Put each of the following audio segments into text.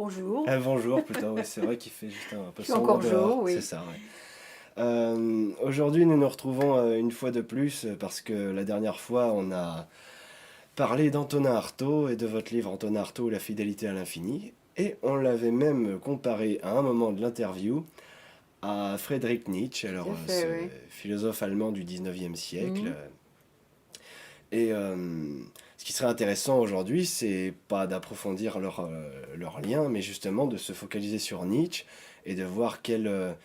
bonjour. Bonjour plutôt, ouais, c'est vrai qu'il fait juste un peu Il fait sombre encore dehors, jour, c'est oui. ça, ouais. Aujourd'hui, nous nous retrouvons une fois de plus parce que la dernière fois, on a parlé d'Antonin Artaud et de votre livre Antonin Artaud, La fidélité à l'infini. Et on l'avait même comparé à un moment de l'interview à Friedrich Nietzsche, Tout alors à fait, ce oui. philosophe allemand du 19e siècle. Mhm. Et ce qui serait intéressant aujourd'hui, c'est pas d'approfondir leur lien, mais justement de se focaliser sur Nietzsche et de voir quel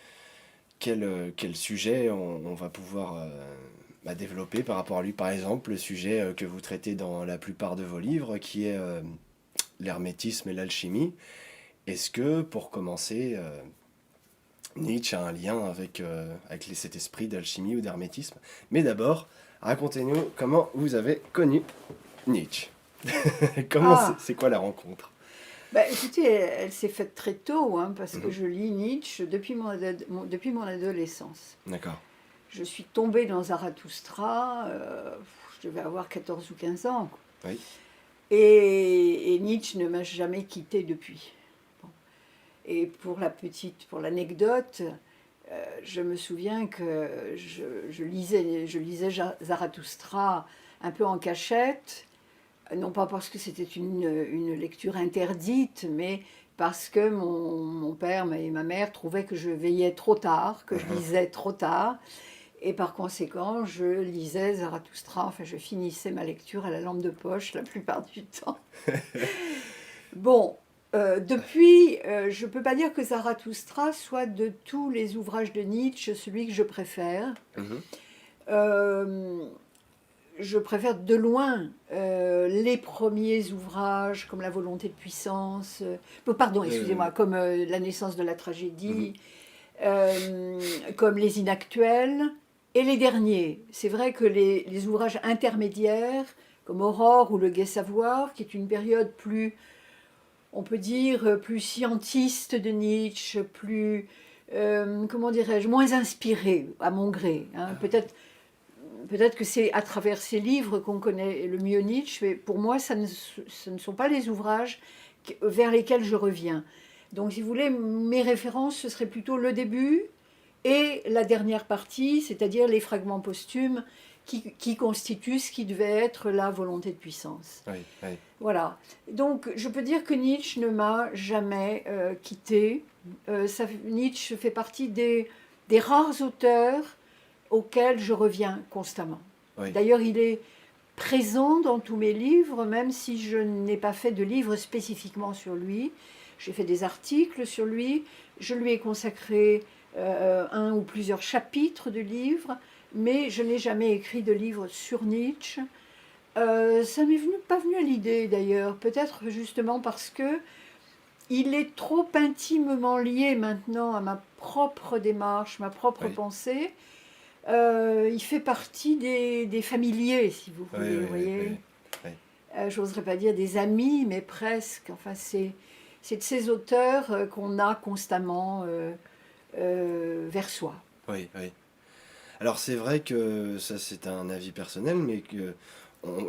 sujet on va pouvoir développer par rapport à lui. Par exemple, le sujet que vous traitez dans la plupart de vos livres, qui est l'hermétisme et l'alchimie. Est-ce que, pour commencer, Nietzsche a un lien avec cet esprit d'alchimie ou d'hermétisme? Mais d'abord, racontez-nous comment vous avez connu Nietzsche. Comment Ah, c'est quoi la rencontre? bah, écoutez, elle s'est faite très tôt, hein, parce que Mhm. je lis Nietzsche depuis mon adolescence. D'accord. Je suis tombée dans Zarathustra, je devais avoir 14 ou 15 ans. Oui. Et Nietzsche ne m'a jamais quittée depuis. Bon. Et pour l'anecdote, je me souviens que je lisais Zarathustra un peu en cachette, non pas parce que c'était une lecture interdite, mais parce que mon père et ma mère trouvaient que je veillais trop tard, que je Mhm. lisais trop tard, et par conséquent, je lisais Zarathustra, enfin je finissais ma lecture à la lampe de poche la plupart du temps. Bon, depuis, je ne peux pas dire que Zarathustra soit de tous les ouvrages de Nietzsche celui que je préfère. Mhm. Euh, je préfère de loin les premiers ouvrages comme La volonté de puissance, pardon, Euh, excusez-moi, comme La naissance de la mhm. tragédie, comme Les inactuels, et les derniers. C'est vrai que les ouvrages intermédiaires, comme Aurore ou Le gai savoir, qui est une période plus, on peut dire, plus scientiste de Nietzsche, plus, comment dirais-je, moins inspirée à mon gré. Hein. Peut-être que c'est à travers ces livres qu'on connaît le mieux Nietzsche, mais pour moi, ce ne sont pas les ouvrages vers lesquels je reviens. Donc, si vous voulez, mes références, ce serait plutôt le début et la dernière partie, c'est-à-dire les fragments posthumes qui constituent ce qui devait être la volonté de puissance. Oui, oui. Voilà. Donc, je peux dire que Nietzsche ne m'a jamais quitté. Nietzsche fait partie des rares auteurs auquel je reviens constamment. Oui. D'ailleurs, il est présent dans tous mes livres, même si je n'ai pas fait de livre spécifiquement sur lui. J'ai fait des articles sur lui, je lui ai consacré un ou plusieurs chapitres de livres, mais je n'ai jamais écrit de livre sur Nietzsche. Ça m'est pas venu à l'idée d'ailleurs, peut-être justement parce que il est trop intimement lié maintenant à ma propre démarche, ma propre Oui. pensée, il fait partie des familiers, si vous Oui, voulez, oui, vous oui, voyez. oui, oui. J'oserais pas dire des amis, mais presque. Enfin, c'est de ces auteurs qu'on a constamment vers soi. Oui, oui. Alors c'est vrai que ça c'est un avis personnel, mais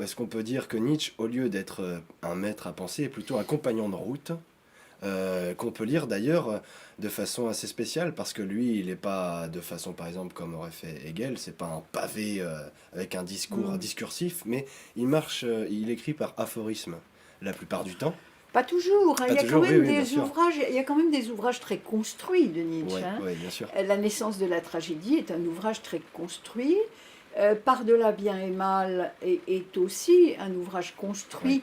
est-ce qu'on peut dire que Nietzsche, au lieu d'être un maître à penser, est plutôt un compagnon de route, qu'on peut lire d'ailleurs de façon assez spéciale, parce que lui, il n'est pas de façon, par exemple, comme aurait fait Hegel, c'est pas un pavé avec un discours Hmm. discursif, mais il marche, il écrit par aphorisme la plupart du temps. Pas toujours, hein. Pas toujours, oui, oui, bien sûr. Il y a quand même des ouvrages très construits de Nietzsche. Oui, Hein. oui, bien sûr. La naissance de la tragédie est un ouvrage très construit. Par-delà bien et mal est aussi un ouvrage Oui, construit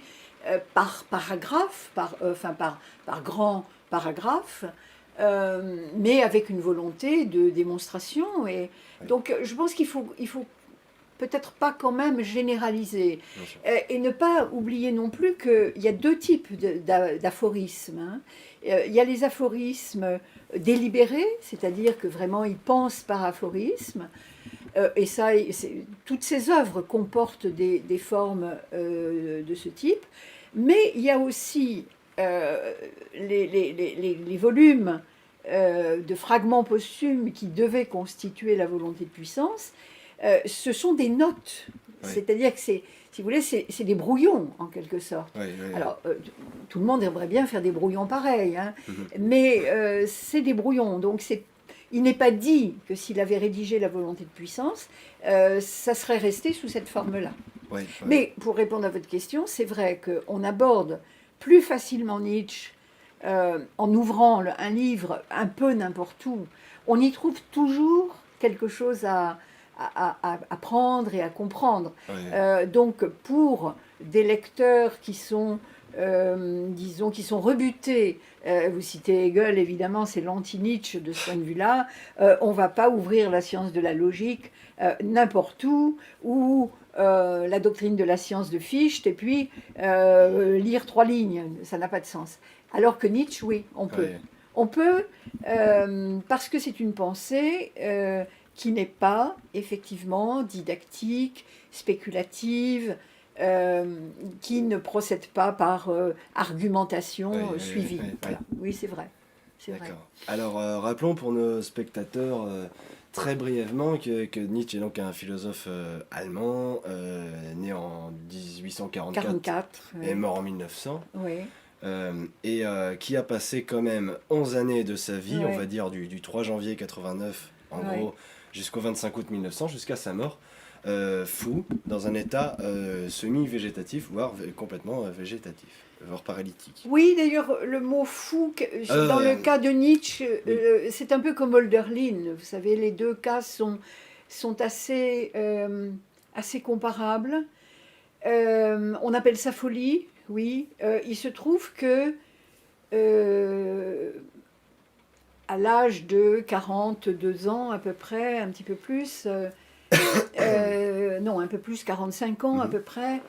par paragraphe, par grand paragraphe, mais avec une volonté de démonstration. Et oui, donc, je pense il faut peut-être pas quand même généraliser. bien sûr. Et ne pas oublier non plus qu'il y a deux types d'aphorismes. Hein. Il y a les aphorismes délibérés, c'est-à-dire que vraiment ils pensent par aphorisme, et ça, toutes ces œuvres comportent des formes de ce type. Mais il y a aussi les volumes de fragments posthumes qui devaient constituer la volonté de puissance. Ce sont des notes Ouais. C'est-à-dire que si vous voulez, c'est des brouillons en quelque sorte. Ouais, ouais, Alors, tout le monde aimerait bien faire des brouillons pareils, hein, mhm. mais c'est des brouillons. Donc, il n'est pas dit que s'il avait rédigé la volonté de puissance, ça serait resté sous cette forme-là. Ouais, ouais. Mais pour répondre à votre question, c'est vrai qu'on aborde plus facilement Nietzsche en ouvrant un livre un peu n'importe où. On y trouve toujours quelque chose à prendre et à comprendre. Ouais. Donc pour des lecteurs qui sont, disons, qui sont rebutés, vous citez Hegel, évidemment, c'est l'anti-Nietzsche de ce point de vue-là, on ne va pas ouvrir la science de la logique n'importe où, ou la doctrine de la science de Fichte, et puis lire 3 lignes, ça n'a pas de sens. Alors que Nietzsche, oui, on peut. Ouais. On peut, parce que c'est une pensée qui n'est pas effectivement didactique, spéculative, qui ne procède pas par argumentation Ouais, suivie. ouais. Voilà. Oui, c'est vrai. C'est vrai. D'accord. Alors, rappelons pour nos spectateurs très brièvement que Nietzsche est donc un philosophe allemand, né en 1844 44. et Oui. mort en 1900, Oui. et qui a passé quand même 11 années de sa vie, on Ouais. va dire du 3 janvier 89, en Ouais. gros, jusqu'au 25 août 1900, jusqu'à sa mort, fou, dans un état semi-végétatif, voire complètement végétatif, voire paralytique. Oui, d'ailleurs, le mot fou, dans le cas de Nietzsche, oui. c'est un peu comme Hölderlin. Vous savez, les deux cas sont assez, assez comparables. On appelle ça folie, oui. Il se trouve que euh, à l'âge de 42 ans à peu près, un petit peu plus, non, un peu plus, 45 ans à Mhm. peu près,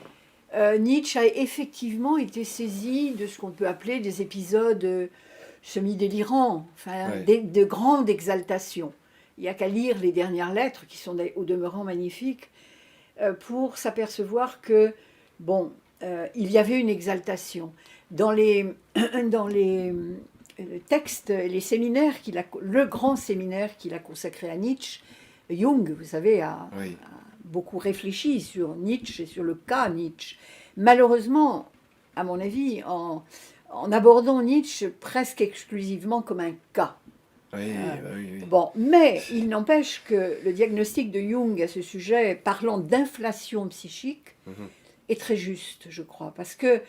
Nietzsche a effectivement été saisi de ce qu'on peut appeler des épisodes semi-délirants, enfin, Ouais. de grande exaltation. Il n'y a qu'à lire les dernières lettres, qui sont au demeurant magnifiques, pour s'apercevoir que, bon, il y avait une exaltation. Dans les, dans les textes, les séminaires le grand séminaire qu'il a consacré à Nietzsche, Jung, vous savez, a Oui. beaucoup réfléchi sur Nietzsche et sur le cas Nietzsche. Malheureusement, à mon avis, en abordant Nietzsche presque exclusivement comme un cas. Oui, oui, oui. Bon, mais il n'empêche que le diagnostic de Jung à ce sujet, parlant d'inflation psychique, Mhm. est très juste, je crois. Parce que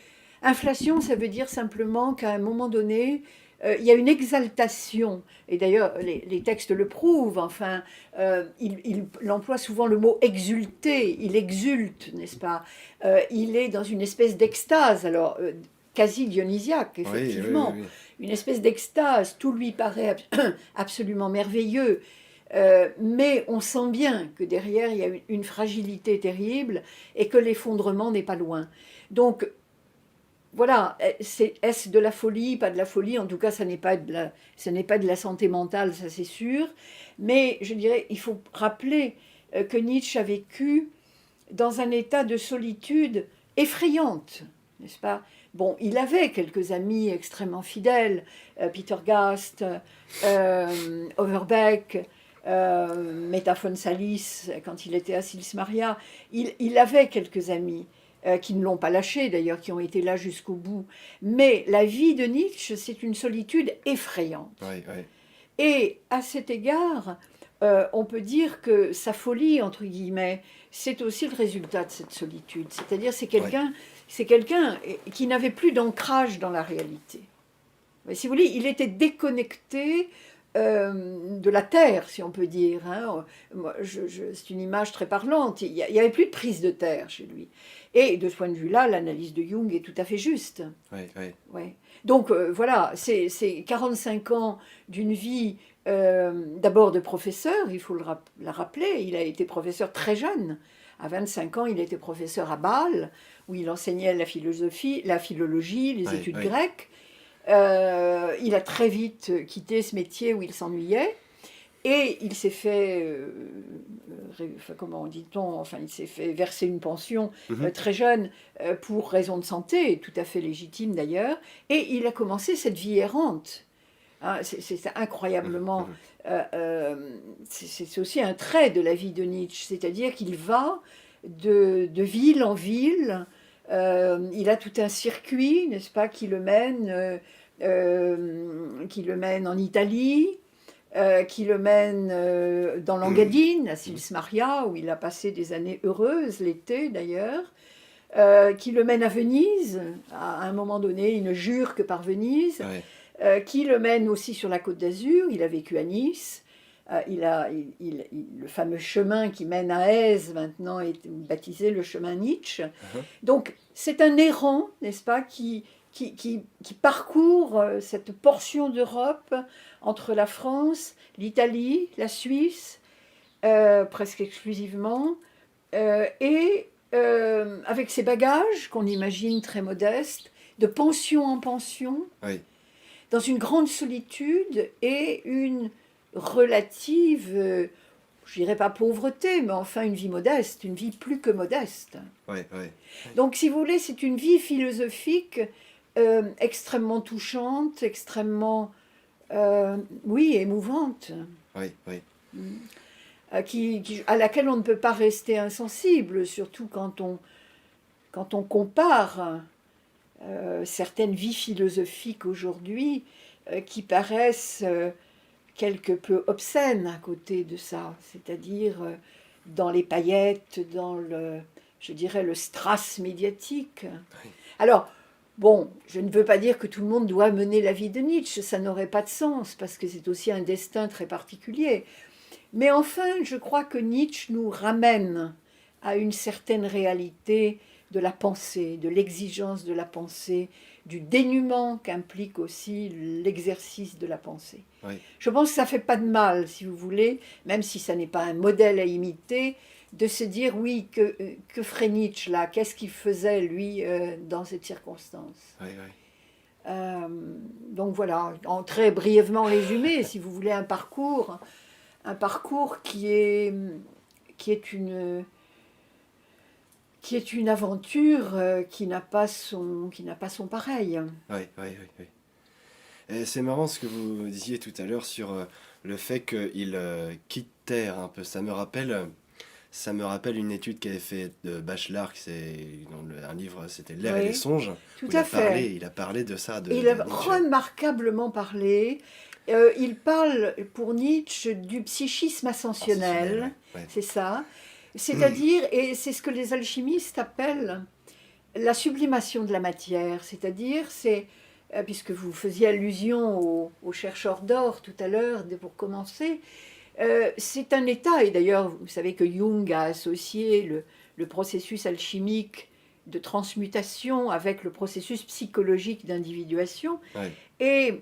inflation, ça veut dire simplement qu'à un moment donné, il y a une exaltation, et d'ailleurs les textes le prouvent, enfin, il emploie souvent le mot exulter, il exulte, n'est-ce pas? Il est dans une espèce d'extase, alors quasi dionysiaque, Oui, oui, oui, effectivement, oui. une espèce d'extase, tout lui paraît absolument merveilleux, mais on sent bien que derrière il y a une fragilité terrible et que l'effondrement n'est pas loin. Donc voilà, est-ce de la folie, pas de la folie? En tout cas, ce n'est pas de la santé mentale, ça c'est sûr. Mais je dirais, il faut rappeler que Nietzsche a vécu dans un état de solitude effrayante, n'est-ce pas? Bon, il avait quelques amis extrêmement fidèles, Peter Gast, Overbeck, Meta von Salis, quand il était à Sils Maria. Il avait quelques amis qui ne l'ont pas lâché d'ailleurs, qui ont été là jusqu'au bout. Mais la vie de Nietzsche, c'est une solitude effrayante. Oui, oui. Et à cet égard, on peut dire que sa folie, entre guillemets, c'est aussi le résultat de cette solitude. C'est-à-dire c'est quelqu'un qui n'avait plus d'ancrage dans la réalité. Mais si vous voulez, il était déconnecté de la terre, si on peut dire. Hein. Moi, c'est une image très parlante. Il n'y avait plus de prise de terre chez lui. Et de ce point de vue-là, l'analyse de Jung est tout à fait juste. Oui, oui. Ouais. Donc voilà, c'est 45 ans d'une vie d'abord de professeur, il faut la rappeler. Il a été professeur très jeune. À 25 ans, il était professeur à Bâle, où il enseignait la philosophie, la philologie, les Oui, études oui. grecques. Il a très vite quitté ce métier où il s'ennuyait. Et il s'est fait, comment dit-on, enfin, il s'est fait verser une pension Mhm. très jeune pour raison de santé, tout à fait légitime d'ailleurs, et il a commencé cette vie errante. Hein, c'est incroyablement, Mhm. c'est aussi un trait de la vie de Nietzsche, c'est-à-dire qu'il va de ville en ville. Il a tout un circuit, n'est-ce pas, qui le mène en Italie, qui le mène dans l'Engadine, à Sils Maria, où il a passé des années heureuses, l'été d'ailleurs, qui le mène à Venise. À un moment donné, il ne jure que par Venise. Ouais. Qui le mène aussi sur la Côte d'Azur. Il a vécu à Nice. Le fameux chemin qui mène à Aise, maintenant, est baptisé le chemin Nietzsche. Donc, c'est un errant, n'est-ce pas, qui parcourt cette portion d'Europe entre la France, l'Italie, la Suisse, presque exclusivement, et avec ses bagages, qu'on imagine très modestes, de pension en pension, Oui. dans une grande solitude et une relative, je dirais pas pauvreté, mais enfin une vie modeste, une vie plus que modeste. Oui, oui. Donc, si vous voulez, c'est une vie philosophique extrêmement touchante, extrêmement, oui, émouvante, Oui, oui. à laquelle on ne peut pas rester insensible, surtout quand on compare certaines vies philosophiques aujourd'hui qui paraissent quelque peu obscènes à côté de ça, c'est-à-dire dans les paillettes, je dirais, le strass médiatique. Oui. Alors, bon, je ne veux pas dire que tout le monde doit mener la vie de Nietzsche, ça n'aurait pas de sens, parce que c'est aussi un destin très particulier. Mais enfin, je crois que Nietzsche nous ramène à une certaine réalité de la pensée, de l'exigence de la pensée, du dénuement qu'implique aussi l'exercice de la pensée. Oui. Je pense que ça ne fait pas de mal, si vous voulez, même si ça n'est pas un modèle à imiter, de se dire, oui, que ferait Nietzsche là? Qu'est-ce qu'il faisait, lui, dans cette circonstance? Oui, oui. Donc voilà, en très brièvement résumé, si vous voulez, un parcours qui est une aventure qui n'a pas son pareil. Oui, oui, oui, oui. Et c'est marrant ce que vous disiez tout à l'heure sur le fait qu'il quitte Terre un peu. Ça me rappelle une étude qu'avait fait de Bachelard, un livre, c'était L'air et les Oui, songes, tout où à fait. il a parlé de ça, Et il a de Nietzsche. remarquablement parlé. Il parle pour Nietzsche du psychisme ascensionnel, Ouais. c'est ça. C'est-à-dire, et c'est ce que les alchimistes appellent la sublimation de la matière. C'est-à-dire, puisque vous faisiez allusion aux chercheurs d'or tout à l'heure, pour commencer, c'est un état, et d'ailleurs, vous savez que Jung a associé le processus alchimique de transmutation avec le processus psychologique d'individuation. Ouais. Et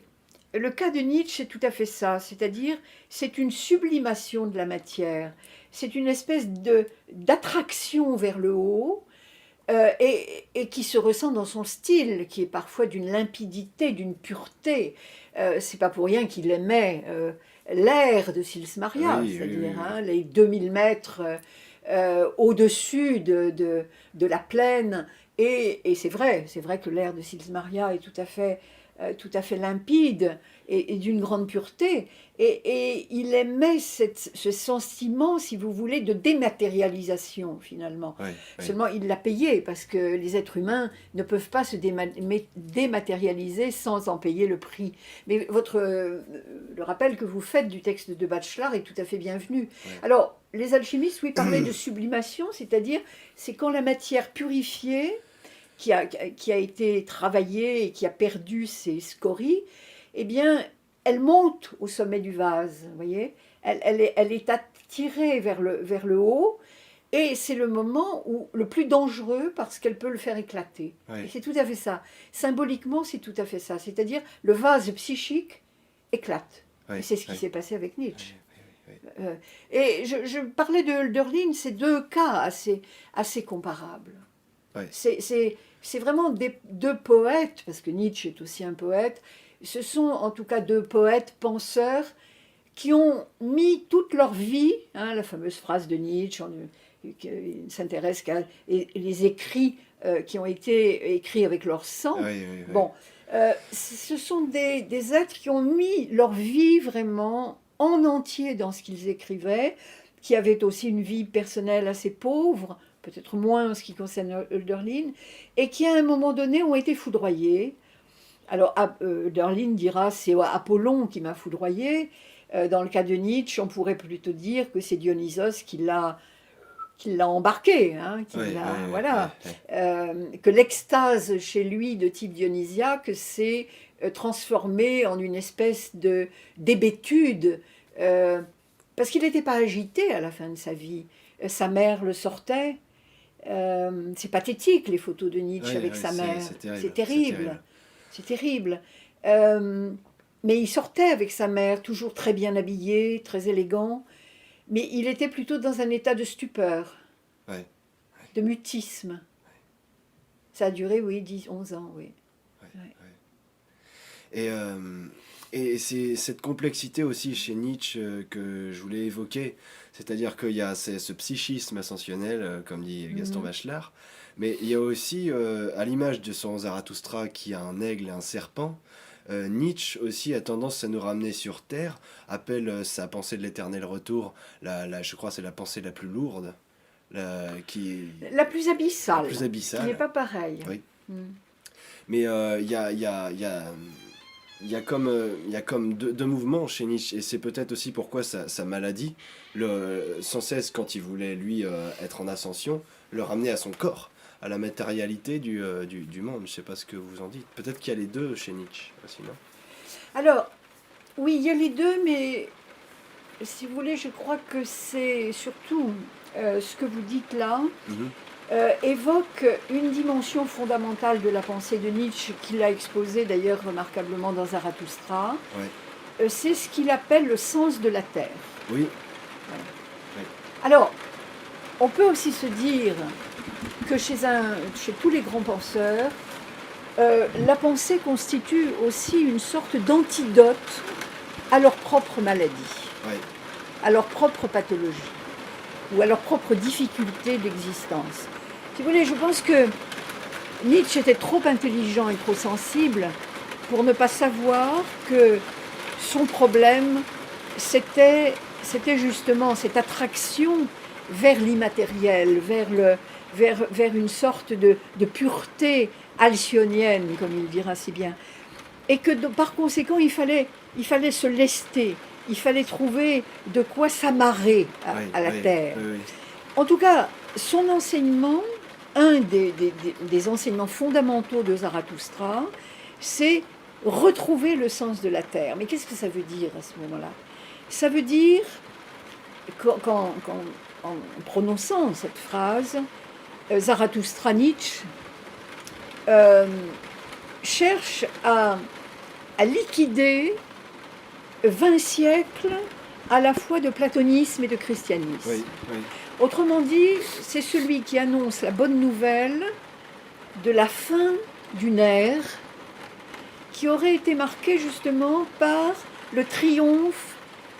le cas de Nietzsche, c'est tout à fait ça, c'est-à-dire c'est une sublimation de la matière, c'est une espèce d'attraction vers le haut, et qui se ressent dans son style, qui est parfois d'une limpidité, d'une pureté. C'est pas pour rien qu'il aimait l'air de Sils Maria, Oui, c'est-à-dire oui. les 2000 mètres au-dessus de la plaine. Et c'est vrai que l'air de Sils Maria est tout à fait limpide et d'une grande pureté. Et il aimait ce sentiment, si vous voulez, de dématérialisation, finalement. Ouais, ouais. Seulement, il l'a payé, parce que les êtres humains ne peuvent pas se dématérialiser sans en payer le prix. Mais le rappel que vous faites du texte de Bachelard est tout à fait bienvenu. Ouais. Alors, les alchimistes, oui, parlaient de sublimation, c'est-à-dire, c'est quand la matière purifiée, qui a été travaillée et qui a perdu ses scories, eh bien, elle monte au sommet du vase, vous voyez, elle est attirée vers le haut, et c'est le moment le plus dangereux parce qu'elle peut le faire éclater. Ouais. Et c'est tout à fait ça. Symboliquement, c'est tout à fait ça. C'est-à-dire, le vase psychique éclate. Ouais, Et c'est ce qui ouais. s'est passé avec Nietzsche. Ouais, ouais, ouais. Et je parlais de Hölderlin, c'est deux cas assez comparables. Ouais. C'est vraiment deux poètes, parce que Nietzsche est aussi un poète, ce sont en tout cas deux poètes penseurs qui ont mis toute leur vie, la fameuse phrase de Nietzsche, qui s'intéresse qu'à les écrits qui ont été écrits avec leur sang. Ouais, ouais, ouais. Bon, ce sont des êtres qui ont mis leur vie vraiment en entier dans ce qu'ils écrivaient, qui avaient aussi une vie personnelle assez pauvre, peut-être moins en ce qui concerne Hölderlin, et qui à un moment donné ont été foudroyés. Alors Hölderlin dira c'est Apollon qui m'a foudroyé. Dans le cas de Nietzsche, on pourrait plutôt dire que c'est Dionysos qui l'a embarqué, hein, voilà. Que l'extase chez lui de type dionysiaque s'est transformée en une espèce d'hébétude, parce qu'il n'était pas agité à la fin de sa vie. Sa mère le sortait. C'est pathétique, les photos de Nietzsche avec sa mère. C'est terrible. C'est terrible. Mais il sortait avec sa mère, toujours très bien habillé, très élégant. Mais il était plutôt dans un état de stupeur, de mutisme. Ça a duré, oui, 11 ans, oui. Et c'est cette complexité aussi chez Nietzsche que je voulais évoquer. C'est-à-dire qu'il y a ce psychisme ascensionnel, comme dit Gaston Bachelard, mais il y a aussi, à l'image de son Zarathustra qui a un aigle et un serpent, Nietzsche aussi a tendance à nous ramener sur Terre, appelle sa pensée de l'éternel retour, je crois que c'est la pensée la plus lourde, la plus abyssale, qui n'est pas pareille. Oui. Mais il y a comme deux mouvements chez Nietzsche, et c'est peut-être aussi pourquoi sa maladie, sans cesse quand il voulait lui être en ascension, le ramener à son corps, à la matérialité du monde. Je ne sais pas ce que vous en dites. Peut-être qu'il y a les deux chez Nietzsche aussi, non? Alors, oui, il y a les deux, mais si vous voulez, je crois que c'est surtout ce que vous dites là, évoque une dimension fondamentale de la pensée de Nietzsche, qu'il a exposée d'ailleurs remarquablement dans Zarathustra. C'est ce qu'il appelle le sens de la terre. Oui. Alors, on peut aussi se dire que chez tous les grands penseurs, la pensée constitue aussi une sorte d'antidote à leur propre maladie, à leur propre pathologie, ou à leur propre difficulté d'existence. Si vous voulez, je pense que Nietzsche était trop intelligent et trop sensible pour ne pas savoir que son problème, c'était justement cette attraction vers l'immatériel, vers une sorte de pureté alcyonienne, comme il dira si bien. Et que par conséquent, il fallait se lester, il fallait trouver de quoi s'amarrer à la terre. En tout cas, son enseignement, un des enseignements fondamentaux de Zarathustra, c'est retrouver le sens de la terre. Mais qu'est-ce que ça veut dire à ce moment-là? Ça veut dire, en prononçant cette phrase, Zarathustra Nietzsche cherche à liquider 20 siècles à la fois de platonisme et de christianisme. Autrement dit, c'est celui qui annonce la bonne nouvelle de la fin d'une ère qui aurait été marquée justement par le triomphe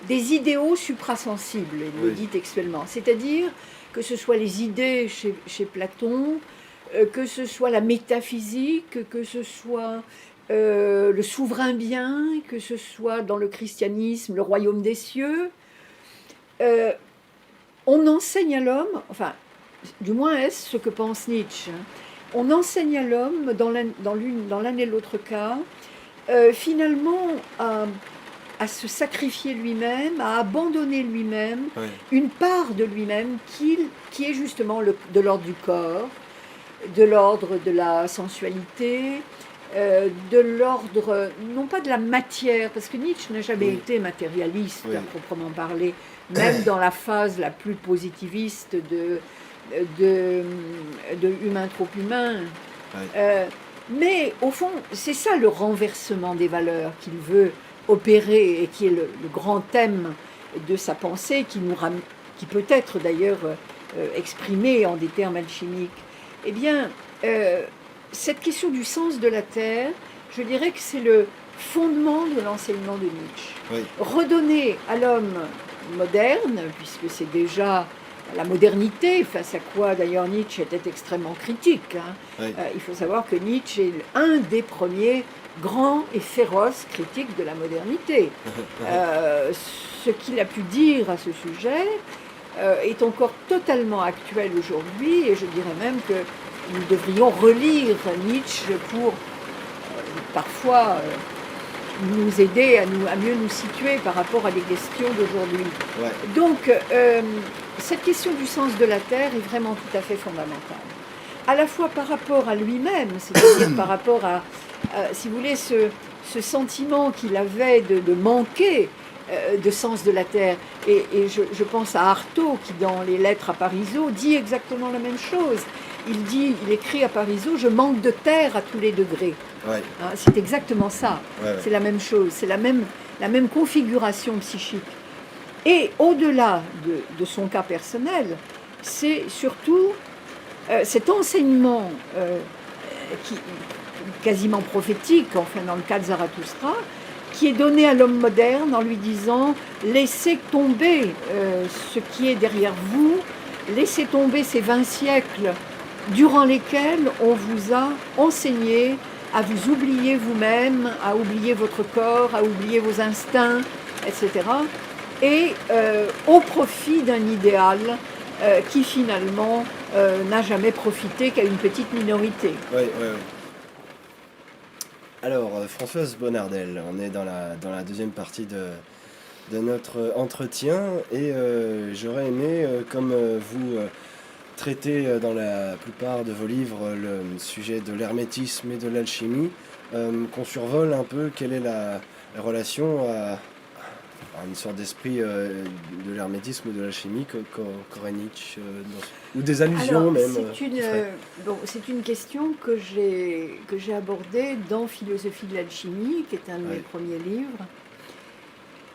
des idéaux suprasensibles, il le dit textuellement. C'est-à-dire que ce soit les idées chez Platon, que ce soit la métaphysique, que ce soit le souverain bien, que ce soit dans le christianisme, le royaume des cieux. On enseigne à l'homme, enfin, du moins est-ce ce que pense Nietzsche, on enseigne à l'homme, dans l'un et l'autre cas, finalement à se sacrifier lui-même, à abandonner lui-même une part de lui-même qui est justement de l'ordre du corps, de l'ordre de la sensualité, de l'ordre, non pas de la matière, parce que Nietzsche n'a jamais été matérialiste à proprement parler, même dans la phase la plus positiviste de humain trop humain. Mais au fond, c'est ça le renversement des valeurs qu'il veut opérer et qui est le grand thème de sa pensée, qui peut être d'ailleurs exprimé en des termes alchimiques. Eh bien, cette question du sens de la terre, je dirais que c'est le fondement de l'enseignement de Nietzsche. Redonner à l'homme moderne, puisque c'est déjà la modernité, face à quoi d'ailleurs Nietzsche était extrêmement critique. Il faut savoir que Nietzsche est un des premiers grands et féroces critiques de la modernité. Ce qu'il a pu dire à ce sujet, est encore totalement actuel aujourd'hui, et je dirais même que nous devrions relire Nietzsche pour parfois nous aider à mieux nous situer par rapport à des questions d'aujourd'hui. Ouais. Donc, cette question du sens de la Terre est vraiment tout à fait fondamentale. À la fois par rapport à lui-même, c'est-à-dire par rapport à, si vous voulez, ce sentiment qu'il avait de manquer de sens de la Terre. Et je pense à Artaud qui, dans les lettres à Parisot, dit exactement la même chose. Il écrit à Parisot, je manque de terre à tous les degrés. Ouais. Hein, c'est exactement ça. Ouais. C'est la même chose. C'est la même configuration psychique. Et au-delà de son cas personnel, c'est surtout cet enseignement quasiment prophétique, enfin dans le cas de Zarathustra, qui est donné à l'homme moderne en lui disant « laissez tomber ce qui est derrière vous, laissez tomber ces 20 siècles durant lesquels on vous a enseigné à vous oublier vous-même, à oublier votre corps, à oublier vos instincts, etc. Et au profit d'un idéal qui finalement n'a jamais profité qu'à une petite minorité. Oui. Alors, Françoise Bonnardel, on est dans la deuxième partie de notre entretien et j'aurais aimé, comme vous traitez dans la plupart de vos livres le sujet de l'hermétisme et de l'alchimie, qu'on survole un peu quelle est la relation à une sorte d'esprit de l'hermétisme ou de l'alchimie qu'aurait Nietzsche, ou des allusions. Alors, même. C'est une question que j'ai abordée dans Philosophie de l'alchimie, qui est un de mes premiers livres,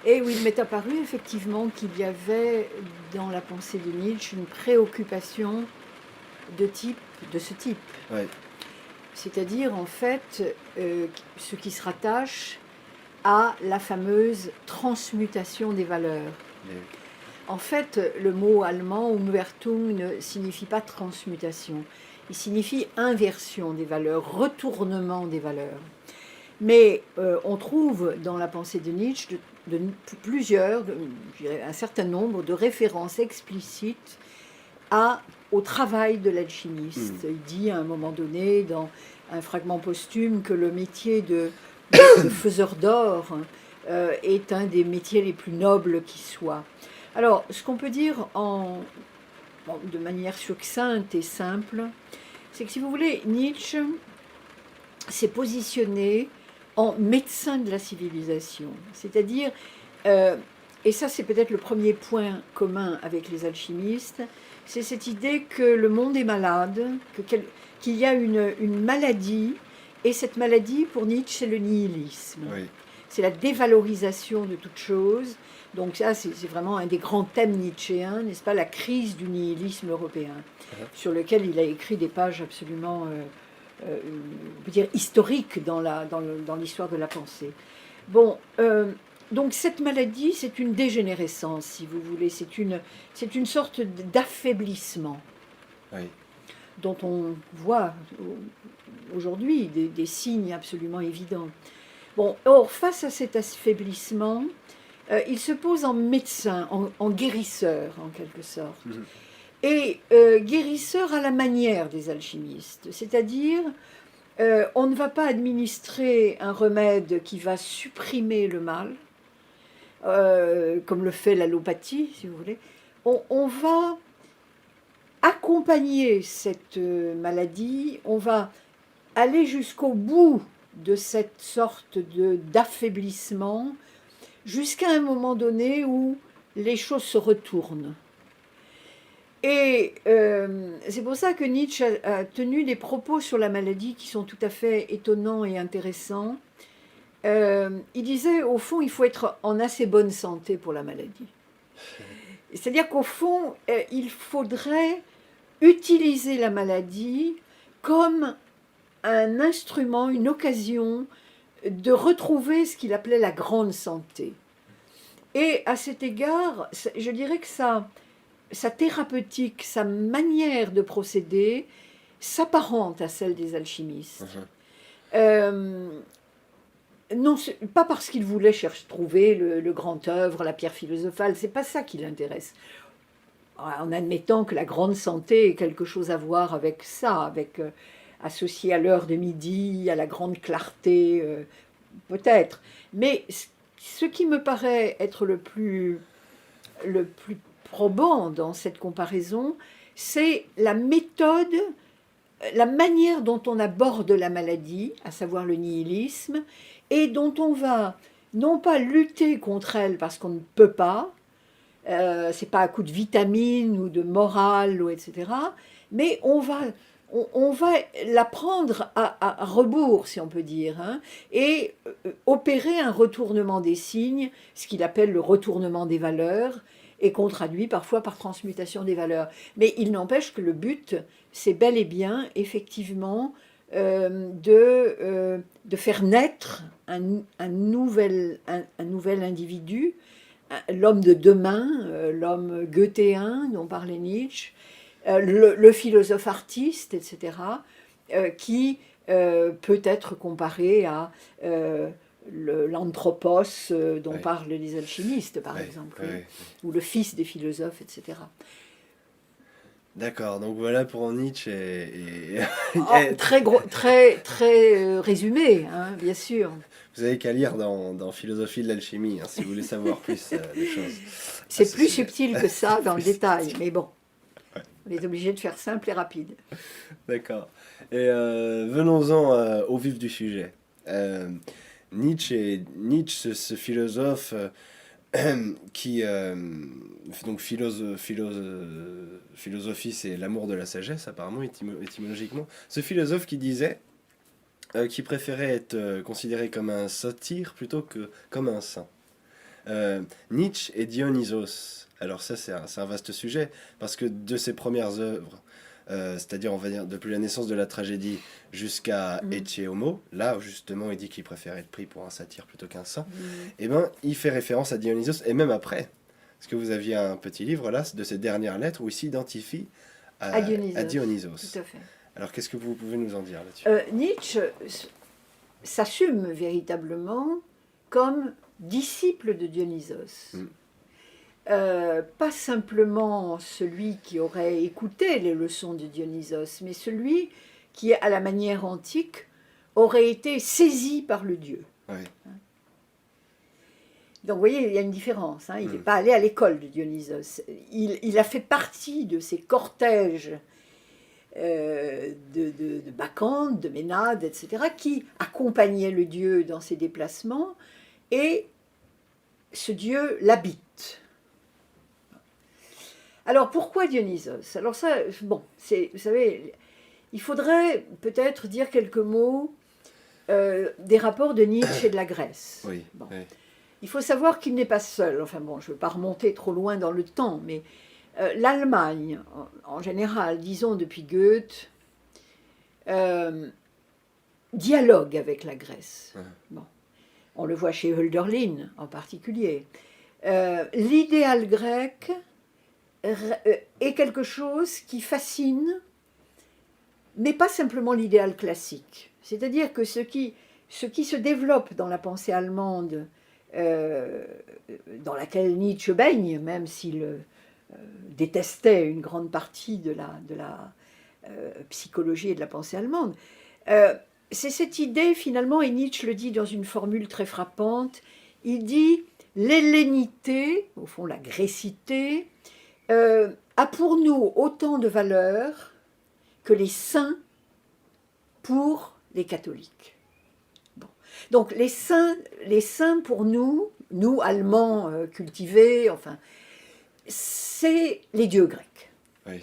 et où il m'est apparu effectivement qu'il y avait dans la pensée de Nietzsche une préoccupation de ce type. Ouais. C'est-à-dire, en fait, ce qui se rattache à la fameuse transmutation des valeurs. Oui. En fait, le mot allemand Umwertung ne signifie pas transmutation, il signifie inversion des valeurs, retournement des valeurs. Mais on trouve dans la pensée de Nietzsche un certain nombre de références explicites au travail de l'alchimiste. Il dit à un moment donné, dans un fragment posthume, que le métier de faiseur d'or est un des métiers les plus nobles qui soient. Alors, ce qu'on peut dire de manière succincte et simple, c'est que, si vous voulez, Nietzsche s'est positionné en médecin de la civilisation. C'est-à-dire, et ça c'est peut-être le premier point commun avec les alchimistes, c'est cette idée que le monde est malade, qu'il y a une maladie, et cette maladie, pour Nietzsche, c'est le nihilisme. Oui. C'est la dévalorisation de toute chose. Donc ça, c'est vraiment un des grands thèmes nietzschéens, n'est-ce pas, la crise du nihilisme européen, sur lequel il a écrit des pages absolument, on peut dire, historiques dans l'histoire de la pensée. Bon, donc cette maladie, c'est une dégénérescence, si vous voulez, c'est une sorte d'affaiblissement, Oui. dont on voit aujourd'hui des signes absolument évidents. Bon, or, face à cet affaiblissement, il se pose en médecin, en guérisseur, en quelque sorte. Et guérisseur à la manière des alchimistes, c'est-à-dire, on ne va pas administrer un remède qui va supprimer le mal, comme le fait l'allopathie, si vous voulez. On va accompagner cette maladie, on va aller jusqu'au bout de cette sorte d'affaiblissement, jusqu'à un moment donné où les choses se retournent. Et c'est pour ça que Nietzsche a tenu des propos sur la maladie qui sont tout à fait étonnants et intéressants. Il disait, au fond, il faut être en assez bonne santé pour la maladie. C'est-à-dire qu'au fond, il faudrait utiliser la maladie comme un instrument, une occasion de retrouver ce qu'il appelait la grande santé. Et à cet égard, je dirais que sa thérapeutique, sa manière de procéder s'apparente à celle des alchimistes. Non, pas parce qu'il voulait trouver le grand œuvre, la pierre philosophale, c'est pas ça qui l'intéresse. en admettant que la grande santé ait quelque chose à voir avec ça, avec associé à l'heure de midi, à la grande clarté, peut-être. Mais ce qui me paraît être le plus probant dans cette comparaison, c'est la méthode, la manière dont on aborde la maladie, à savoir le nihilisme, et dont on va non pas lutter contre elle parce qu'on ne peut pas, c'est pas à coup de vitamines ou de morale, ou etc., mais on va la prendre à rebours, si on peut dire, hein, et opérer un retournement des signes, ce qu'il appelle le retournement des valeurs, et qu'on traduit parfois par transmutation des valeurs. Mais il n'empêche que le but, c'est bel et bien, effectivement, de faire naître un nouvel individu, l'homme de demain, l'homme goethéen dont parlait Nietzsche, le philosophe artiste, etc., qui peut être comparé à l'anthropos dont Ouais. parlent les alchimistes, par Ouais, exemple, ouais. ou le fils des philosophes, etc. D'accord, donc voilà pour Nietzsche Oh, et très résumé, hein, bien sûr. vous avez qu'à lire dans Philosophie de l'alchimie, hein, si vous voulez savoir plus des choses à C'est ce plus sujet. subtil que ça dans le Plus détail, subtil. mais bon, on est obligé de faire simple et rapide. D'accord. Et venons-en au vif du sujet. Euh, Nietzsche, ce philosophe qui donc philosophie, c'est l'amour de la sagesse apparemment étymologiquement. Ce philosophe qui disait qu'il préférait être considéré comme un satyre plutôt que comme un saint. Nietzsche et Dionysos. Alors ça, c'est un vaste sujet, parce que de ses premières œuvres, c'est-à-dire, on va dire, depuis la naissance de la tragédie jusqu'à Mm. Ecce Homo, là, où justement, il dit qu'il préfère être pris pour un satyre plutôt qu'un saint, Mm. eh ben, il fait référence à Dionysos, et même après, parce que vous aviez un petit livre, là, de ses dernières lettres, où il s'identifie À Dionysos, à Dionysos. tout à fait. Alors, qu'est-ce que vous pouvez nous en dire là-dessus? Nietzsche s'assume véritablement comme disciple de Dionysos. Mm. Pas simplement celui qui aurait écouté les leçons de Dionysos, mais celui qui, à la manière antique, aurait été saisi par le dieu. Ouais. Donc vous voyez, il y a une différence. Hein. Il n'est Mm. pas allé à l'école de Dionysos. Il a fait partie de ces cortèges de bacchantes, de ménades, etc., qui accompagnaient le dieu dans ses déplacements, et ce dieu l'habite. Alors pourquoi Dionysos? Alors ça, bon, vous savez, il faudrait peut-être dire quelques mots des rapports de Nietzsche et de la Grèce. Oui. Bon. Oui. Il faut savoir qu'il n'est pas seul. Enfin bon, je ne veux pas remonter trop loin dans le temps, mais l'Allemagne, en général, disons depuis Goethe, dialogue avec la Grèce. Ouais. Bon. On le voit chez Hölderlin en particulier. L'idéal grec est quelque chose qui fascine, mais pas simplement l'idéal classique. C'est-à-dire que ce qui se développe dans la pensée allemande, dans laquelle Nietzsche baigne, même s'il détestait une grande partie de la psychologie et de la pensée allemande, c'est cette idée finalement, et Nietzsche le dit dans une formule très frappante, il dit l'hellénité, au fond la grécité, a pour nous autant de valeur que les saints pour les catholiques. Bon. Donc les saints pour nous Allemands cultivés, enfin, c'est les dieux grecs. Oui.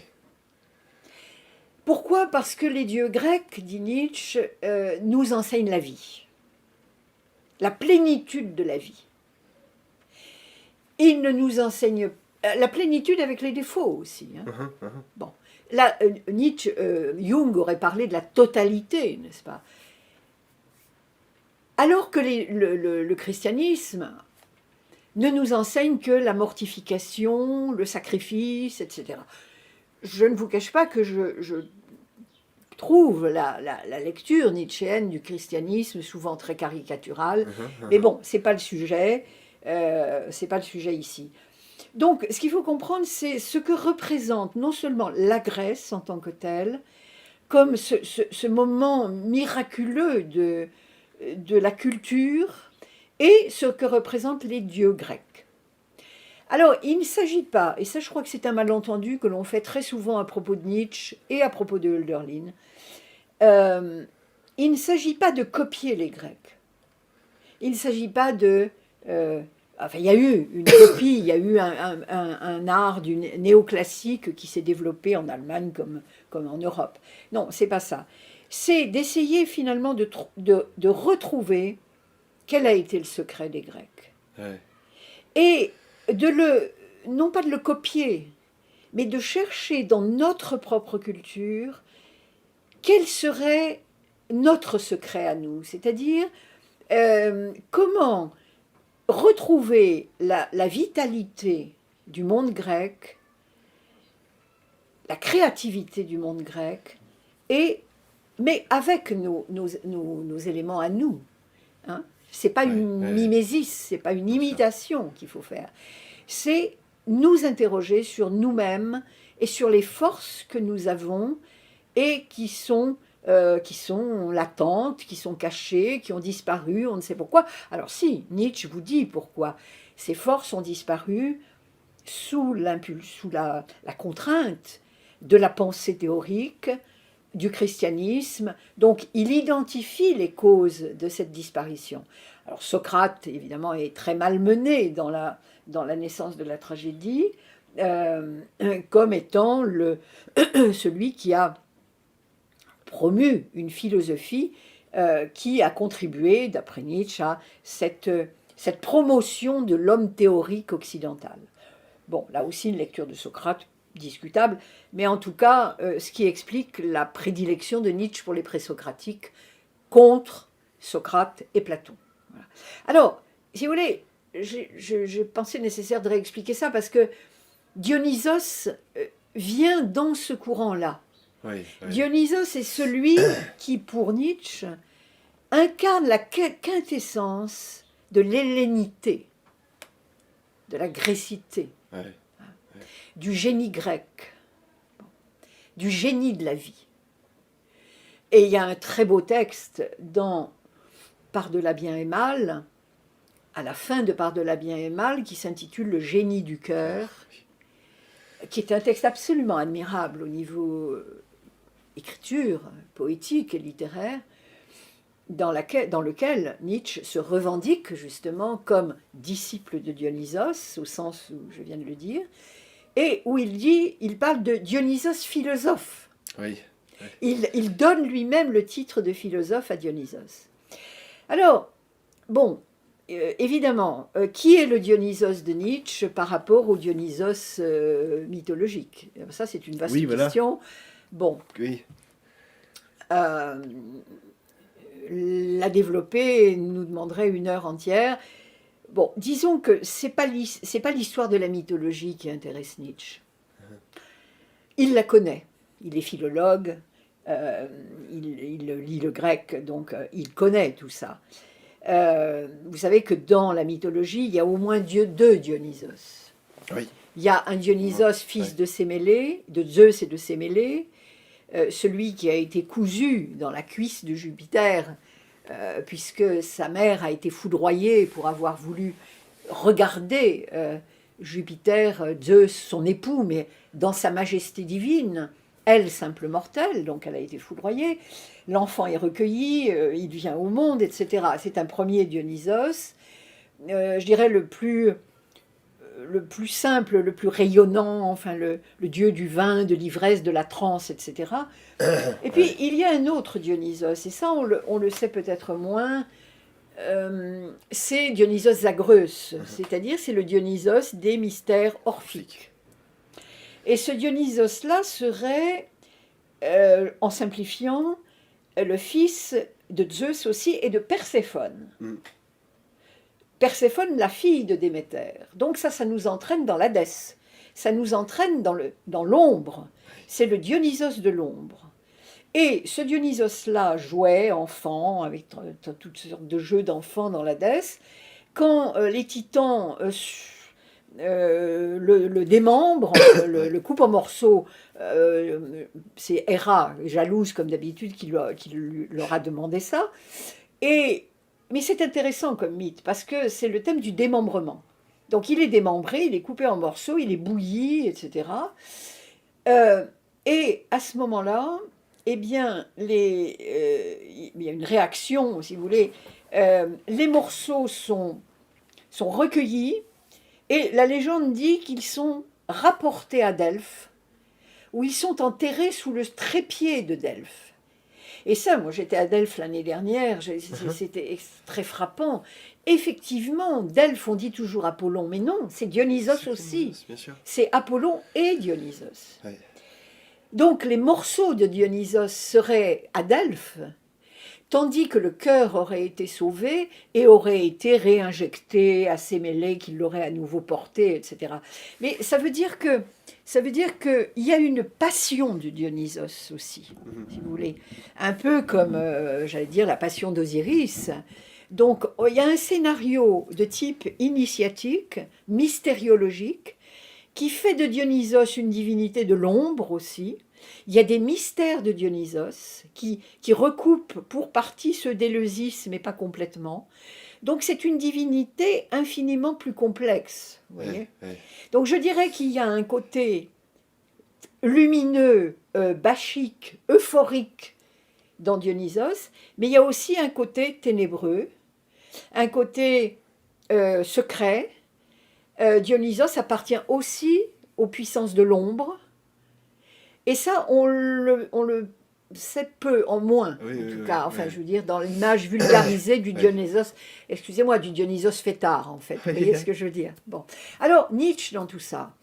Pourquoi? Parce que les dieux grecs, dit Nietzsche, nous enseignent la vie, la plénitude de la vie. Ils ne nous enseignent pas la plénitude avec les défauts aussi. Hein. Bon. Là, Nietzsche, Jung aurait parlé de la totalité, n'est-ce pas? Alors que le christianisme ne nous enseigne que la mortification, le sacrifice, etc. Je ne vous cache pas que je trouve la lecture nietzschéenne du christianisme souvent très caricaturale, mais bon, c'est pas le sujet ici. Donc, ce qu'il faut comprendre, c'est ce que représente non seulement la Grèce en tant que telle, comme ce moment miraculeux de la culture, et ce que représentent les dieux grecs. Alors, il ne s'agit pas, et ça je crois que c'est un malentendu que l'on fait très souvent à propos de Nietzsche et à propos de Hölderlin, il ne s'agit pas de copier les Grecs. Il ne s'agit pas de... enfin, il y a eu une copie, il y a eu un art du néoclassique qui s'est développé en Allemagne comme en Europe. Non, c'est pas ça. C'est d'essayer finalement de retrouver quel a été le secret des Grecs. Ouais. Et non pas de le copier, mais de chercher dans notre propre culture quel serait notre secret à nous. C'est-à-dire, comment retrouver la vitalité du monde grec, la créativité du monde grec, mais avec nos éléments à nous. Hein. Ce n'est pas une mimésis, ce n'est pas une imitation qu'il faut faire. C'est nous interroger sur nous-mêmes et sur les forces que nous avons et qui sont latentes, qui sont cachées, qui ont disparu, on ne sait pourquoi. Alors si, Nietzsche vous dit pourquoi. Ces forces ont disparu sous la contrainte de la pensée théorique, du christianisme. Donc il identifie les causes de cette disparition. Alors Socrate, évidemment, est très malmené dans la naissance de la tragédie, comme étant celui qui a promu une philosophie qui a contribué, d'après Nietzsche, à cette promotion de l'homme théorique occidental. Bon, là aussi, une lecture de Socrate discutable, mais en tout cas, ce qui explique la prédilection de Nietzsche pour les présocratiques contre Socrate et Platon. Voilà. Alors, si vous voulez, je pensais nécessaire de réexpliquer ça parce que Dionysos vient dans ce courant-là. Oui, oui. Dionysos est celui qui, pour Nietzsche, incarne la quintessence de l'hellénité, de la grécité, du génie grec, du génie de la vie. Et il y a un très beau texte dans Par-delà bien et mal, à la fin de Par-delà bien et mal, qui s'intitule Le génie du cœur, qui est un texte absolument admirable au niveau écriture poétique et littéraire, dans lequel Nietzsche se revendique justement comme disciple de Dionysos, au sens où je viens de le dire, et où il parle de Dionysos philosophe. Oui. Il donne lui-même le titre de philosophe à Dionysos. Alors, bon, évidemment, qui est le Dionysos de Nietzsche par rapport au Dionysos mythologique? Ça, c'est une vaste question. Bon. Oui. La développer nous demanderait une heure entière. Bon, disons que c'est pas l'histoire de la mythologie qui intéresse Nietzsche. Il la connaît. Il est philologue. Il lit le grec, donc il connaît tout ça. Vous savez que dans la mythologie, il y a au moins deux Dionysos. Oui. Il y a un Dionysos, fils de Sémélé, de Zeus et de Sémélé, celui qui a été cousu dans la cuisse de Jupiter, puisque sa mère a été foudroyée pour avoir voulu regarder Jupiter, Zeus, son époux, mais dans sa majesté divine, elle, simple mortelle, donc elle a été foudroyée. L'enfant est recueilli, il vient au monde, etc. C'est un premier Dionysos, je dirais le plus simple, le plus rayonnant, enfin le dieu du vin, de l'ivresse, de la transe, etc. Et puis il y a un autre Dionysos, et ça on le sait peut-être moins, c'est Dionysos Zagreus, c'est-à-dire c'est le Dionysos des mystères orphiques. Et ce Dionysos-là serait, en simplifiant, le fils de Zeus aussi et de Perséphone. Perséphone, la fille de Déméter. Donc ça nous entraîne dans l'Hadès. Ça nous entraîne dans l'ombre. C'est le Dionysos de l'ombre. Et ce Dionysos-là jouait, enfant, avec toutes sortes de jeux d'enfants dans l'Hadès. Quand les titans le démembre, le coupe en morceaux. C'est Héra, jalouse comme d'habitude, qui leur a demandé ça. Mais c'est intéressant comme mythe, parce que c'est le thème du démembrement. Donc il est démembré, il est coupé en morceaux, il est bouilli, etc. Et à ce moment-là, eh bien, il y a une réaction, si vous voulez. Les morceaux sont recueillis, et la légende dit qu'ils sont rapportés à Delphes, où ils sont enterrés sous le trépied de Delphes. Et ça, moi j'étais à Delphes l'année dernière, c'était très frappant. Effectivement, Delphes, on dit toujours Apollon, mais non, c'est Dionysos aussi. Bien sûr. C'est Apollon et Dionysos. Ouais. Donc les morceaux de Dionysos seraient à Delphes, tandis que le cœur aurait été sauvé et aurait été réinjecté à Sémélé, qui l'aurait à nouveau porté, etc. Mais ça veut dire qu'il y a une passion de Dionysos aussi, si vous voulez. Un peu comme, j'allais dire, la passion d'Osiris. Donc, il y a un scénario de type initiatique, mystériologique, qui fait de Dionysos une divinité de l'ombre aussi. Il y a des mystères de Dionysos qui recoupent pour partie ceux d'Éleusis, mais pas complètement. Donc c'est une divinité infiniment plus complexe. Vous voyez. Donc je dirais qu'il y a un côté lumineux, bachique, euphorique dans Dionysos, mais il y a aussi un côté ténébreux, un côté secret. Dionysos appartient aussi aux puissances de l'ombre. Et ça, on le sait peu, en moins, en tout cas. Enfin, je veux dire, dans l'image vulgarisée du Dionysos, excusez-moi, du Dionysos fêtard, en fait. Vous voyez ce que je veux dire? Bon. Alors, Nietzsche, dans tout ça,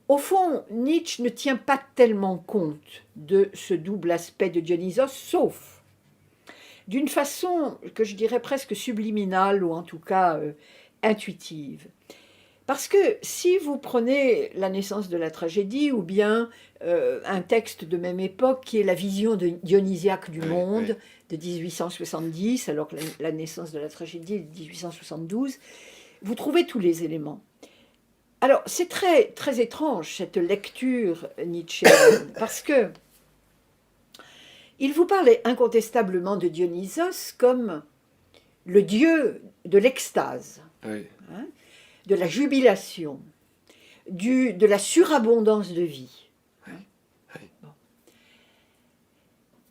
au fond, Nietzsche ne tient pas tellement compte de ce double aspect de Dionysos, sauf d'une façon que je dirais presque subliminale, ou en tout cas intuitive. Parce que si vous prenez La naissance de la tragédie, ou bien un texte de même époque qui est La vision dionysiaque du monde de 1870, alors que La naissance de la tragédie est de 1872, vous trouvez tous les éléments. Alors c'est très, très étrange cette lecture nietzschéenne, parce que il vous parle incontestablement de Dionysos comme le dieu de l'extase. Oui. Hein, de la jubilation, de la surabondance de vie. Bon.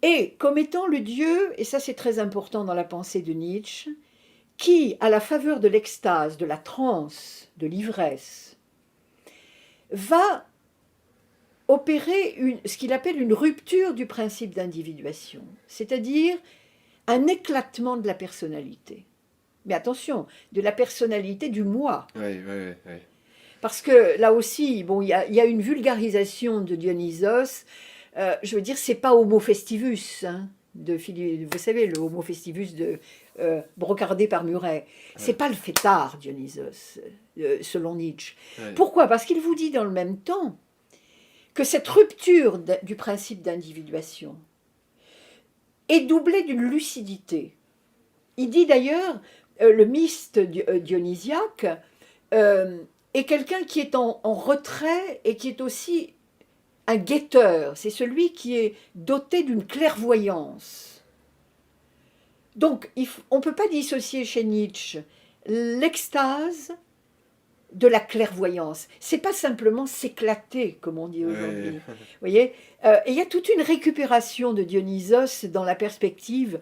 Et comme étant le Dieu, et ça c'est très important dans la pensée de Nietzsche, qui, à la faveur de l'extase, de la transe, de l'ivresse, va opérer ce qu'il appelle une rupture du principe d'individuation, c'est-à-dire un éclatement de la personnalité. Mais attention, de la personnalité du moi. Oui. Parce que là aussi, bon, il y a une vulgarisation de Dionysos. Je veux dire, c'est pas Homo festivus, hein, vous savez, le Homo festivus brocardé par Muret. C'est pas le fêtard, Dionysos, selon Nietzsche. Pourquoi? Parce qu'il vous dit dans le même temps que cette rupture du principe d'individuation est doublée d'une lucidité. Il dit d'ailleurs, le myste dionysiaque est quelqu'un qui est en retrait et qui est aussi un guetteur. C'est celui qui est doté d'une clairvoyance. Donc, on ne peut pas dissocier chez Nietzsche l'extase de la clairvoyance. C'est pas simplement s'éclater, comme on dit aujourd'hui. Vous voyez, il y a toute une récupération de Dionysos dans la perspective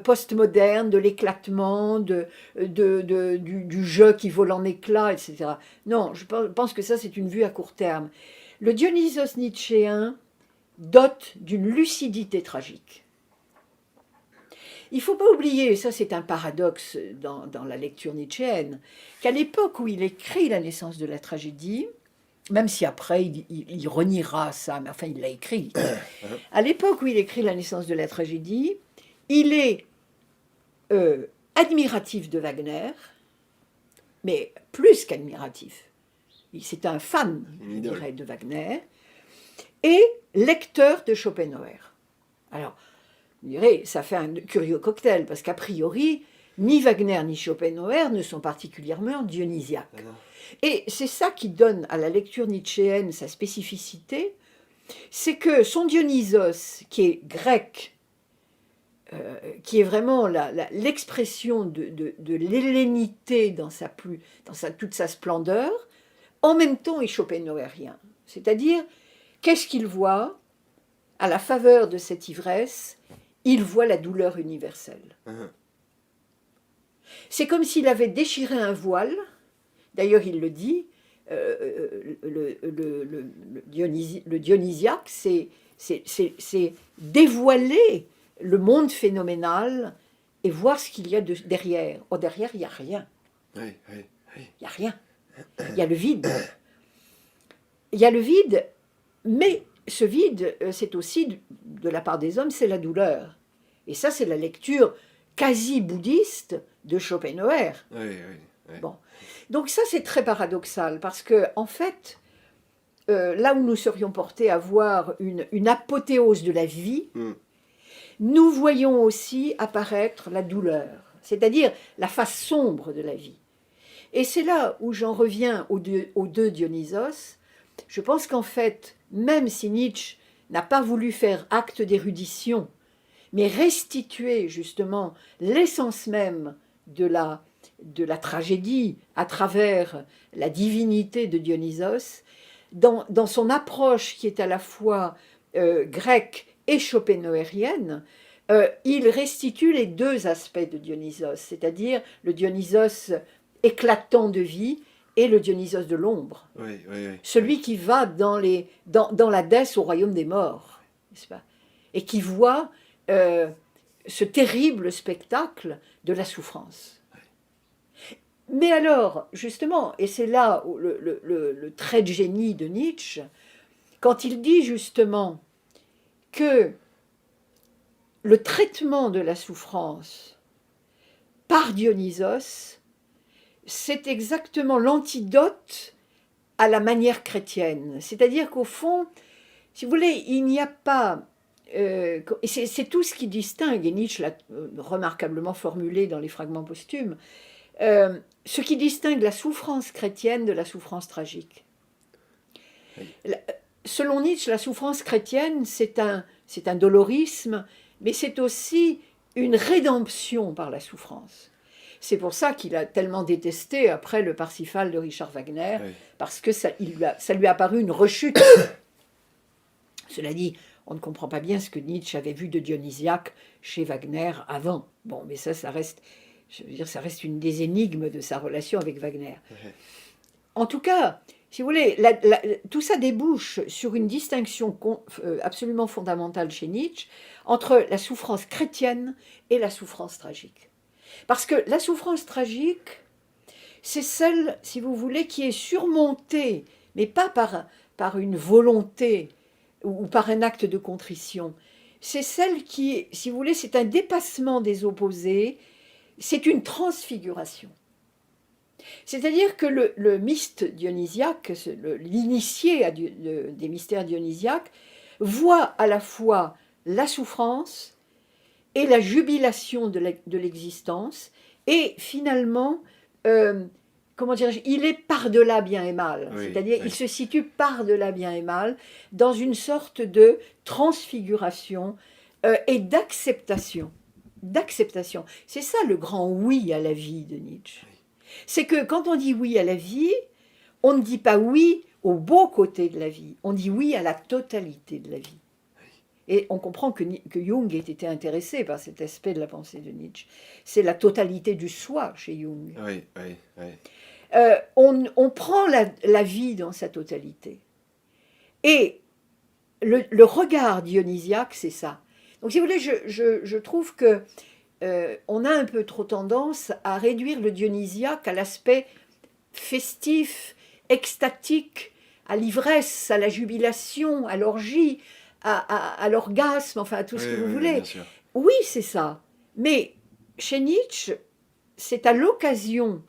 postmoderne, de l'éclatement, du jeu qui vole en éclats, etc. Non, je pense que ça, c'est une vue à court terme. Le Dionysos nietzschéen dote d'une lucidité tragique. Il ne faut pas oublier, et ça c'est un paradoxe dans la lecture nietzschéenne, qu'à l'époque où il écrit La naissance de la tragédie, même si après il reniera ça, mais enfin il l'a écrit, à l'époque où il écrit La naissance de la tragédie, il est admiratif de Wagner, mais plus qu'admiratif. C'est un fan, je dirais, de Wagner, et lecteur de Schopenhauer. Alors, vous direz, ça fait un curieux cocktail, parce qu'a priori, Ni Wagner ni Schopenhauer ne sont particulièrement dionysiaques. Ah non. Et c'est ça qui donne à la lecture nietzschéenne sa spécificité, c'est que son Dionysos, qui est grec, qui est vraiment l'expression de l'hellénité dans toute sa splendeur, en même temps est schopenhauerien. C'est-à-dire, qu'est-ce qu'il voit à la faveur de cette ivresse? Il voit la douleur universelle. C'est comme s'il avait déchiré un voile. D'ailleurs, il le dit, le dionysiaque, c'est dévoiler le monde phénoménal et voir ce qu'il y a derrière. Oh, derrière, il n'y a rien. Oui, oui, oui. Il n'y a rien. Il y a le vide. Il y a le vide, mais ce vide, c'est aussi, de la part des hommes, c'est la douleur. Et ça, c'est la lecture quasi bouddhiste de Schopenhauer. Oui, oui, oui. Bon. Donc ça, c'est très paradoxal, parce que, en fait, là où nous serions portés à voir une apothéose de la vie, nous voyons aussi apparaître la douleur, c'est-à-dire la face sombre de la vie. Et c'est là où j'en reviens aux deux Dionysos. Je pense qu'en fait, même si Nietzsche n'a pas voulu faire acte d'érudition, mais restituer justement l'essence même de la tragédie à travers la divinité de Dionysos, dans son approche qui est à la fois grecque et schopenhauerienne, il restitue les deux aspects de Dionysos, c'est-à-dire le Dionysos éclatant de vie et le Dionysos de l'ombre, Oui, oui, oui. celui qui va dans l'Hadès au royaume des morts, n'est-ce pas, et qui voit ce terrible spectacle de la souffrance. Mais alors, justement, et c'est là où le trait de génie de Nietzsche, quand il dit justement que le traitement de la souffrance par Dionysos, c'est exactement l'antidote à la manière chrétienne. C'est-à-dire qu'au fond, si vous voulez, il n'y a pas... c'est tout ce qui distingue, et Nietzsche l'a remarquablement formulé dans les fragments posthumes, ce qui distingue la souffrance chrétienne de la souffrance tragique. Oui. Selon Nietzsche, la souffrance chrétienne, c'est un dolorisme, mais c'est aussi une rédemption par la souffrance. C'est pour ça qu'il a tellement détesté après le Parsifal de Richard Wagner, oui. Parce que ça lui a paru une rechute. Cela dit, on ne comprend pas bien ce que Nietzsche avait vu de dionysiaque chez Wagner avant. Bon, mais ça reste, je veux dire, ça reste une des énigmes de sa relation avec Wagner. Oui. En tout cas, si vous voulez, tout ça débouche sur une distinction absolument fondamentale chez Nietzsche entre la souffrance chrétienne et la souffrance tragique. Parce que la souffrance tragique, c'est celle, si vous voulez, qui est surmontée, mais pas par une volonté ou par un acte de contrition. C'est celle qui, si vous voulez, c'est un dépassement des opposés, c'est une transfiguration. C'est-à-dire que le myste dionysiaque, l'initié des mystères dionysiaques, voit à la fois la souffrance et la jubilation de l'existence, et finalement, comment dirais-je, il est par-delà bien et mal, oui, c'est-à-dire oui. Il se situe par-delà bien et mal, dans une sorte de transfiguration et d'acceptation. C'est ça le grand oui à la vie de Nietzsche. C'est que quand on dit oui à la vie, on ne dit pas oui au beau côté de la vie, on dit oui à la totalité de la vie. Et on comprend que Jung ait été intéressé par cet aspect de la pensée de Nietzsche. C'est la totalité du soi chez Jung. Oui, oui, oui. On prend la vie dans sa totalité. Et le regard dionysiaque, c'est ça. Donc, si vous voulez, je trouve que on a un peu trop tendance à réduire le dionysiaque à l'aspect festif, extatique, à l'ivresse, à la jubilation, à l'orgie, à l'orgasme, enfin à tout ce que vous voulez. Oui, c'est ça. Mais chez Nietzsche, c'est à l'occasion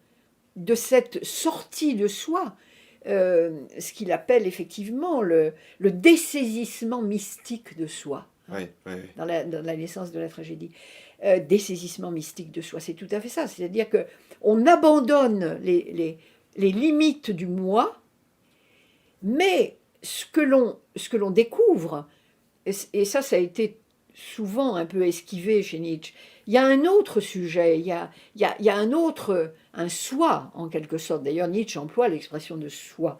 de cette sortie de soi, ce qu'il appelle effectivement le dessaisissement mystique de soi. Oui, oui, oui. Dans la naissance de la tragédie. Dessaisissement mystique de soi, c'est tout à fait ça. C'est-à-dire que on abandonne les limites du moi, mais ce que l'on découvre, et ça a été souvent un peu esquivé chez Nietzsche, il y a un autre sujet, il y a un autre, un soi en quelque sorte. D'ailleurs, Nietzsche emploie l'expression de soi.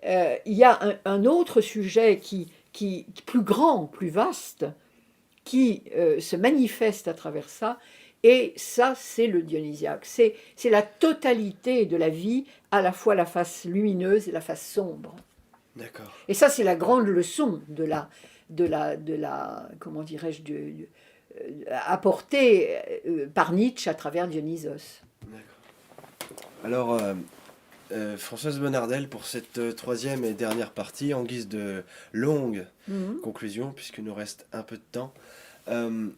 Il y a un autre sujet qui plus grand, plus vaste, qui se manifeste à travers ça, et ça, c'est le dionysiaque. C'est la totalité de la vie, à la fois la face lumineuse et la face sombre. D'accord. Et ça, c'est la grande leçon comment dirais-je, apportée par Nietzsche à travers Dionysos. D'accord. Alors, Françoise Bonnardel, pour cette troisième et dernière partie, en guise de longue Mhm. conclusion, puisqu'il nous reste un peu de temps, euh,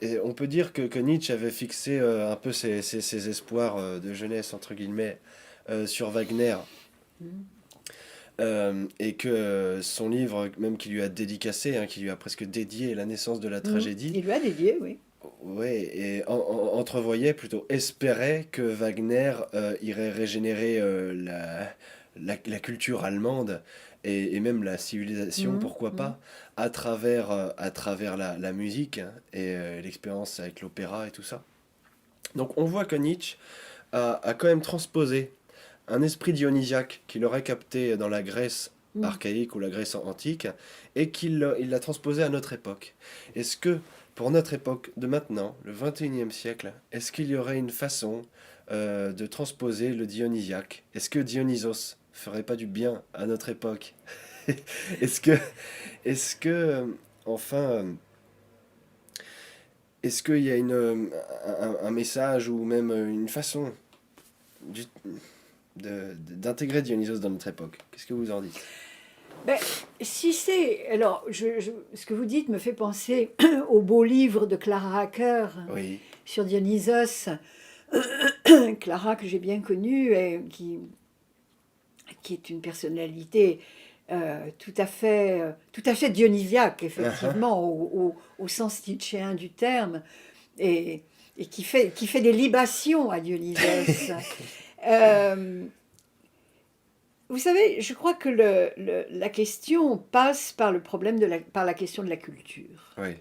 et on peut dire que Nietzsche avait fixé un peu ses espoirs de jeunesse, entre guillemets, sur Wagner, Mhm. et que son livre, même qui lui a dédicacé, hein, qui lui a presque dédié la naissance de la Mhm. tragédie, Il lui a dédié, oui. ouais, et entrevoyait, plutôt espérait que Wagner irait régénérer la culture allemande et même la civilisation, Mhm. pourquoi Mhm. pas, à travers la musique, hein, et l'expérience avec l'opéra et tout ça. Donc on voit que Nietzsche a quand même transposé un esprit dionysiaque qu'il aurait capté dans la Grèce Mhm. archaïque ou la Grèce antique et il l'a transposé à notre époque. Est-ce que pour notre époque de maintenant, le 21e siècle, est-ce qu'il y aurait une façon de transposer le dionysiaque? Est-ce que Dionysos ferait pas du bien à notre époque? Est-ce que, est-ce que, enfin, est-ce qu'il y a un message ou même une façon du- d'intégrer Dionysos dans notre époque? Qu'est-ce que vous en dites? Ben, si c'est... Alors, ce que vous dites me fait penser au beau livre de Clara Hacker Oui, sur Dionysos. Clara, que j'ai bien connue, et qui est une personnalité tout à fait dionysiaque, effectivement, au sens nietzschéen du terme, et, et qui fait des libations à Dionysos. Euh, Vous savez, je crois que la question passe par le problème par la question de la culture. oui,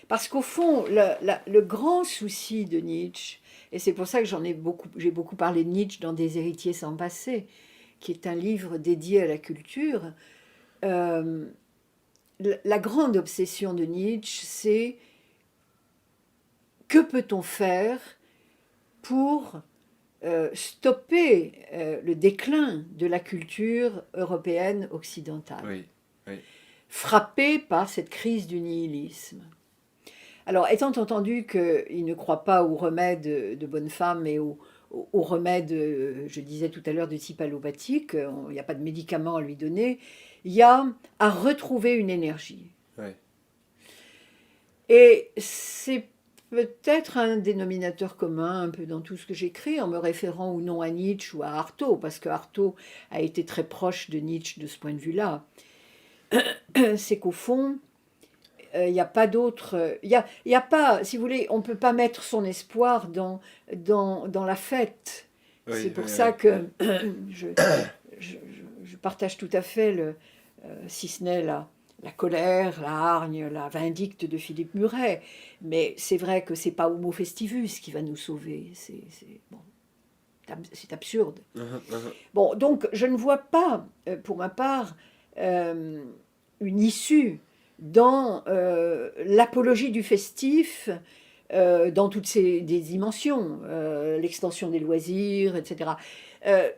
Parce qu'au fond, le grand souci de Nietzsche, et c'est pour ça que j'ai beaucoup parlé de Nietzsche dans Des héritiers sans passé, qui est un livre dédié à la culture, euh, la grande obsession de Nietzsche, c'est que peut-on faire pour stopper le déclin de la culture européenne occidentale, oui, oui, frappée par cette crise du nihilisme. Alors, étant entendu qu'il ne croit pas aux remèdes de bonne femme et aux remèdes, je disais tout à l'heure, de type allopathique, il n'y a pas de médicaments à lui donner, il y a à retrouver une énergie. oui, Et c'est peut-être un dénominateur commun un peu dans tout ce que j'écris, en me référant ou non à Nietzsche ou à Artaud, parce que Artaud a été très proche de Nietzsche de ce point de vue-là. C'est qu'au fond, il n'y a pas d'autre. Il y a pas, si vous voulez, on ne peut pas mettre son espoir dans la fête. C'est oui, pour oui, ça oui, que je, je, je partage tout à fait, si ce n'est la colère, la hargne, la vindicte de Philippe Muret. Mais c'est vrai que c'est pas Homo festivus qui va nous sauver. Bon, c'est absurde. uhum, uhum. Bon, donc je ne vois pas, pour ma part, euh, une issue dans l'apologie du festif dans toutes ses des dimensions, l'extension des loisirs, etc. Euh,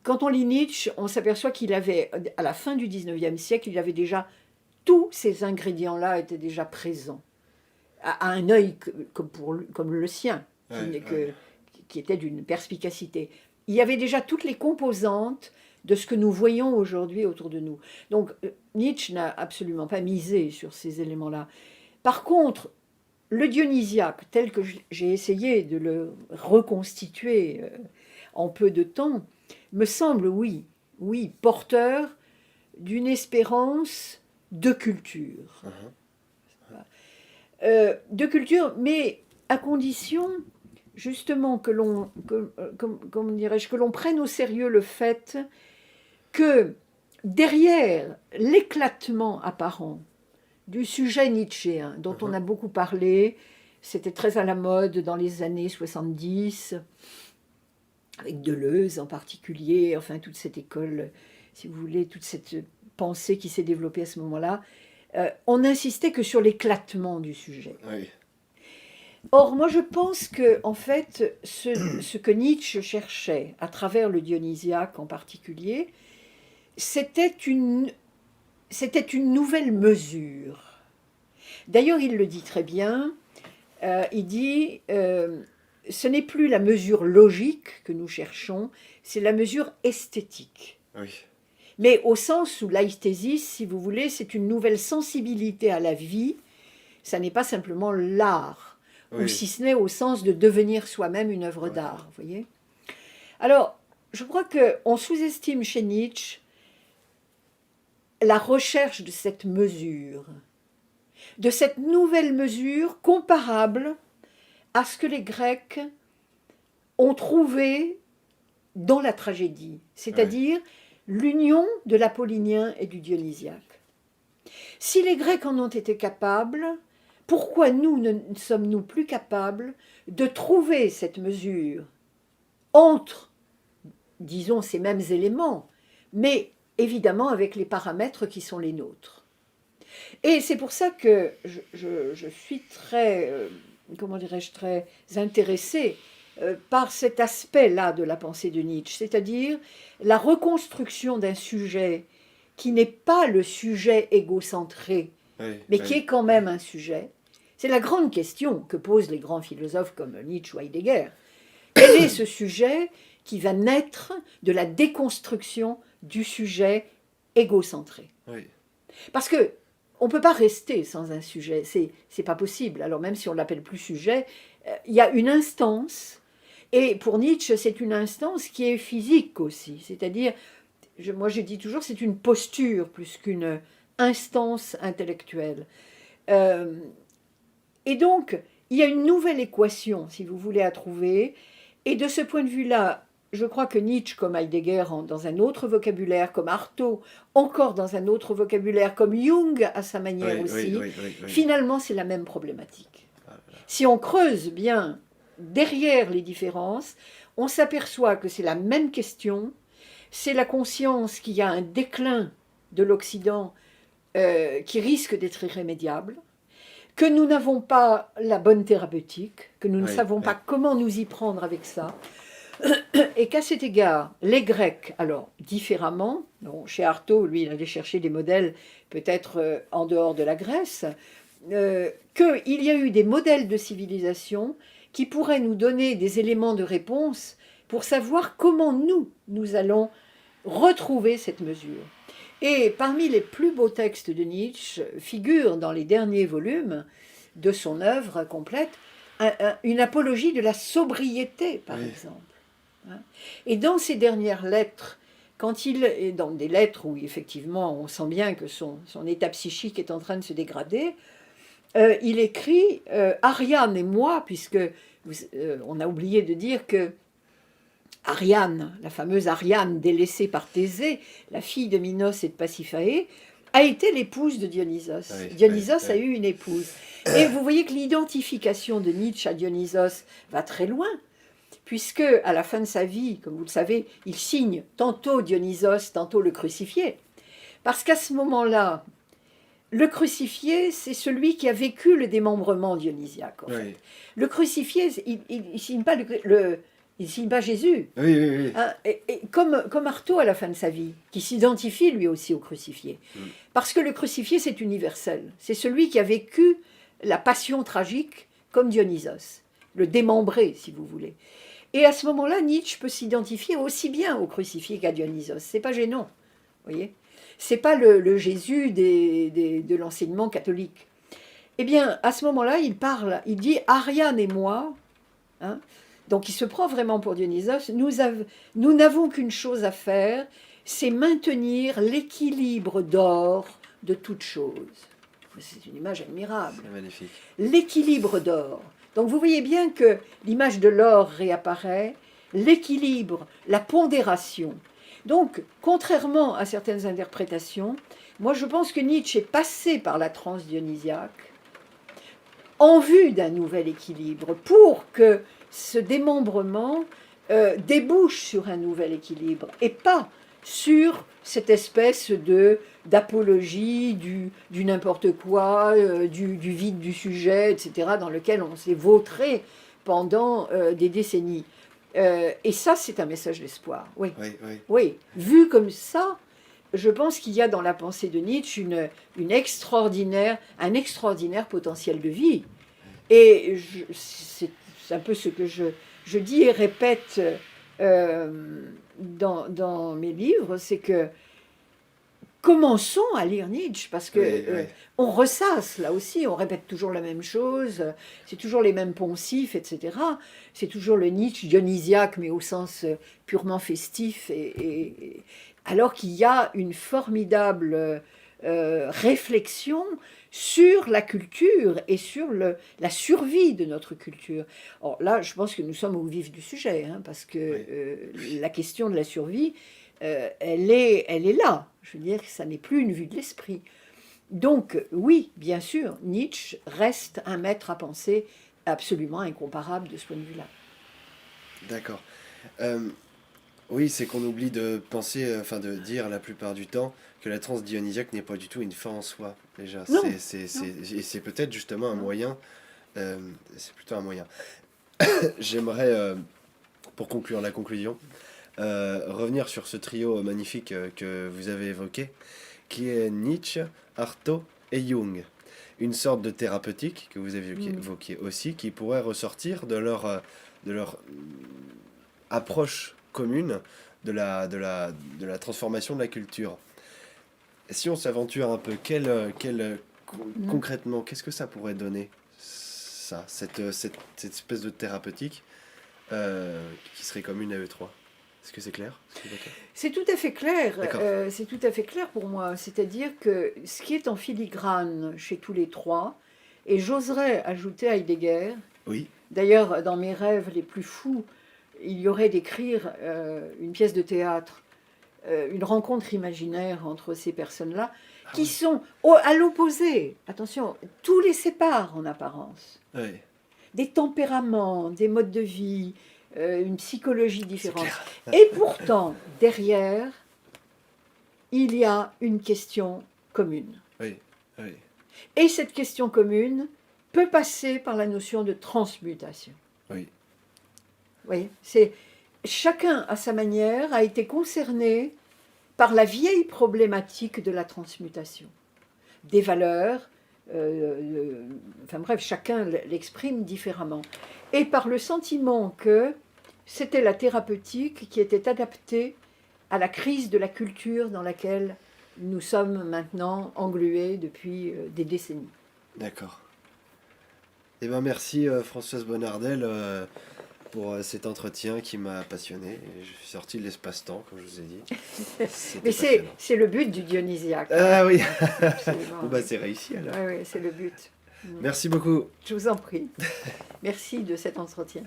Quand on lit Nietzsche, on s'aperçoit qu'il avait, à la fin du 19e siècle, il avait déjà, tous ces ingrédients-là étaient déjà présents, à un œil comme le sien, Ouais, ouais. qui était d'une perspicacité. Il y avait déjà toutes les composantes de ce que nous voyons aujourd'hui autour de nous. Donc Nietzsche n'a absolument pas misé sur ces éléments-là. Par contre, le dionysiaque, tel que j'ai essayé de le reconstituer en peu de temps, me semble, oui, porteur d'une espérance de culture. Mhm. De culture, mais à condition justement que l'on, comment dirais-je, que l'on prenne au sérieux le fait que derrière l'éclatement apparent du sujet nietzschéen, dont on a beaucoup parlé, c'était très à la mode dans les années 70, avec Deleuze en particulier, enfin toute cette école, si vous voulez, toute cette pensée qui s'est développée à ce moment-là, on n'insistait que sur l'éclatement du sujet. Oui. Or, moi je pense que, en fait, ce que Nietzsche cherchait, à travers le dionysiaque en particulier, c'était une nouvelle mesure. D'ailleurs, il le dit très bien, il dit, ce n'est plus la mesure logique que nous cherchons, c'est la mesure esthétique. Oui. Mais au sens où l'aïstésis, si vous voulez, c'est une nouvelle sensibilité à la vie, ça n'est pas simplement l'art, Oui. ou si ce n'est au sens de devenir soi-même une œuvre d'art, vous voyez. Alors, je crois qu'on sous-estime chez Nietzsche la recherche de cette mesure, de cette nouvelle mesure comparable à ce que les Grecs ont trouvé dans la tragédie, c'est-à-dire l'union de l'apollinien et du dionysiaque. Si les Grecs en ont été capables, pourquoi nous ne sommes-nous plus capables de trouver cette mesure entre, disons, ces mêmes éléments, mais évidemment avec les paramètres qui sont les nôtres. Et c'est pour ça que je suis très, comment dirais-je, très intéressée par cet aspect-là de la pensée de Nietzsche, c'est-à-dire la reconstruction d'un sujet qui n'est pas le sujet égocentré, mais qui est quand même un sujet. C'est la grande question que posent les grands philosophes comme Nietzsche ou Heidegger. Quel est ce sujet qui va naître de la déconstruction du sujet égocentré? Parce que on ne peut pas rester sans un sujet, c'est pas possible. Alors même si on ne l'appelle plus sujet, il y a une instance, et pour Nietzsche, c'est une instance qui est physique aussi. C'est-à-dire, moi je dis toujours, c'est une posture plus qu'une instance intellectuelle. Et donc, il y a une nouvelle équation, si vous voulez, à trouver. Et de ce point de vue-là, je crois que Nietzsche, comme Heidegger, dans un autre vocabulaire, comme Artaud, encore dans un autre vocabulaire, comme Jung à sa manière aussi, finalement, c'est la même problématique. Si on creuse bien derrière les différences, on s'aperçoit que c'est la même question, c'est la conscience qu'il y a un déclin de l'Occident qui risque d'être irrémédiable, que nous n'avons pas la bonne thérapeutique, que nous ne savons pas comment nous y prendre avec ça, et qu'à cet égard, les Grecs, alors différemment, bon, chez Artaud, lui, il allait chercher des modèles peut-être en dehors de la Grèce, qu'il y a eu des modèles de civilisation qui pourraient nous donner des éléments de réponse pour savoir comment nous allons retrouver cette mesure. Et parmi les plus beaux textes de Nietzsche figure dans les derniers volumes de son œuvre complète une apologie de la sobriété, par exemple. Et dans ses dernières lettres, quand il est dans des lettres où effectivement on sent bien que son état psychique est en train de se dégrader, il écrit Ariane et moi, puisque on a oublié de dire que Ariane, la fameuse Ariane délaissée par Thésée, la fille de Minos et de Pasiphaë, a été l'épouse de Dionysos. Dionysos a eu une épouse. Et vous voyez que l'identification de Nietzsche à Dionysos va très loin, puisque à la fin de sa vie, comme vous le savez, il signe tantôt Dionysos, tantôt le crucifié. Parce qu'à ce moment-là, le crucifié, c'est celui qui a vécu le démembrement dionysiaque. En fait. Le crucifié, il ne signe pas il ne signe pas Jésus. Hein, et comme Artaud à la fin de sa vie, qui s'identifie lui aussi au crucifié. Parce que le crucifié, c'est universel. C'est celui qui a vécu la passion tragique comme Dionysos. Le démembré, si vous voulez. Et à ce moment-là, Nietzsche peut s'identifier aussi bien au crucifié qu'à Dionysos. C'est pas gênant, vous voyez. C'est pas le Jésus de l'enseignement catholique. Eh bien, à ce moment-là, il dit Ariane et moi, hein, donc il se prend vraiment pour Dionysos, nous n'avons qu'une chose à faire, c'est maintenir l'équilibre d'or de toute chose. C'est une image admirable. C'est magnifique. L'équilibre d'or. Donc vous voyez bien que l'image de l'or réapparaît, l'équilibre, la pondération. Donc, contrairement à certaines interprétations, moi je pense que Nietzsche est passé par la transe dionysiaque en vue d'un nouvel équilibre, pour que ce démembrement débouche sur un nouvel équilibre, et pas sur cette espèce d'apologie du n'importe quoi, du vide du sujet, etc., dans lequel on s'est vautré pendant des décennies. Et ça, c'est un message d'espoir. Oui. Oui, oui. Oui. Vu comme ça, je pense qu'il y a dans la pensée de Nietzsche un extraordinaire potentiel de vie. Et c'est un peu ce que je dis et répète dans mes livres, c'est que commençons à lire Nietzsche, parce que Oui. on ressasse, là aussi, on répète toujours la même chose, c'est toujours les mêmes poncifs, etc. C'est toujours le Nietzsche dionysiaque, mais au sens purement festif, alors qu'il y a une formidable réflexion sur la culture et sur la survie de notre culture. Or là, je pense que nous sommes au vif du sujet, hein, parce que la question de la survie, elle est là. Je veux dire que ça n'est plus une vue de l'esprit. Donc oui, bien sûr, Nietzsche reste un maître à penser absolument incomparable de ce point de vue-là. D'accord. Oui, c'est qu'on oublie de penser, enfin de dire la plupart du temps que la transe dionysiaque n'est pas du tout une fin en soi, déjà. Non. Et c'est peut-être justement un Non. moyen, c'est plutôt un moyen. J'aimerais, pour conclure la conclusion, revenir sur ce trio magnifique que vous avez évoqué, qui est Nietzsche, Artaud et Jung. Une sorte de thérapeutique que vous avez évoqué aussi, qui pourrait ressortir de leur approche commune de la transformation de la culture. Si on s'aventure un peu, concrètement, qu'est-ce que ça pourrait donner, ça, cette espèce de thérapeutique qui serait commune à eux trois? Est-ce que c'est clair? C'est tout à fait clair. D'accord. C'est tout à fait clair pour moi. C'est-à-dire que ce qui est en filigrane chez tous les trois, et j'oserais ajouter Heidegger. Oui. D'ailleurs, dans mes rêves les plus fous, il y aurait d'écrire une pièce de théâtre, une rencontre imaginaire entre ces personnes-là, qui sont à l'opposé. Attention, tous les séparent en apparence. Oui. Des tempéraments, des modes de vie, une psychologie différente. Et pourtant, derrière, il y a une question commune. Oui, oui. Et cette question commune peut passer par la notion de transmutation. Oui. Vous voyez, c'est chacun à sa manière a été concerné par la vieille problématique de la transmutation, des valeurs, enfin bref, chacun l'exprime différemment, et par le sentiment que c'était la thérapeutique qui était adaptée à la crise de la culture dans laquelle nous sommes maintenant englués depuis des décennies. D'accord. Eh bien, merci Françoise Bonnardel pour cet entretien qui m'a passionné. Et je suis sorti de l'espace-temps, comme je vous ai dit. Mais c'est le but du dionysiaque. Ah oui. Absolument. Bon, bah, c'est réussi alors. Oui, c'est le but. Merci beaucoup. Je vous en prie. Merci de cet entretien.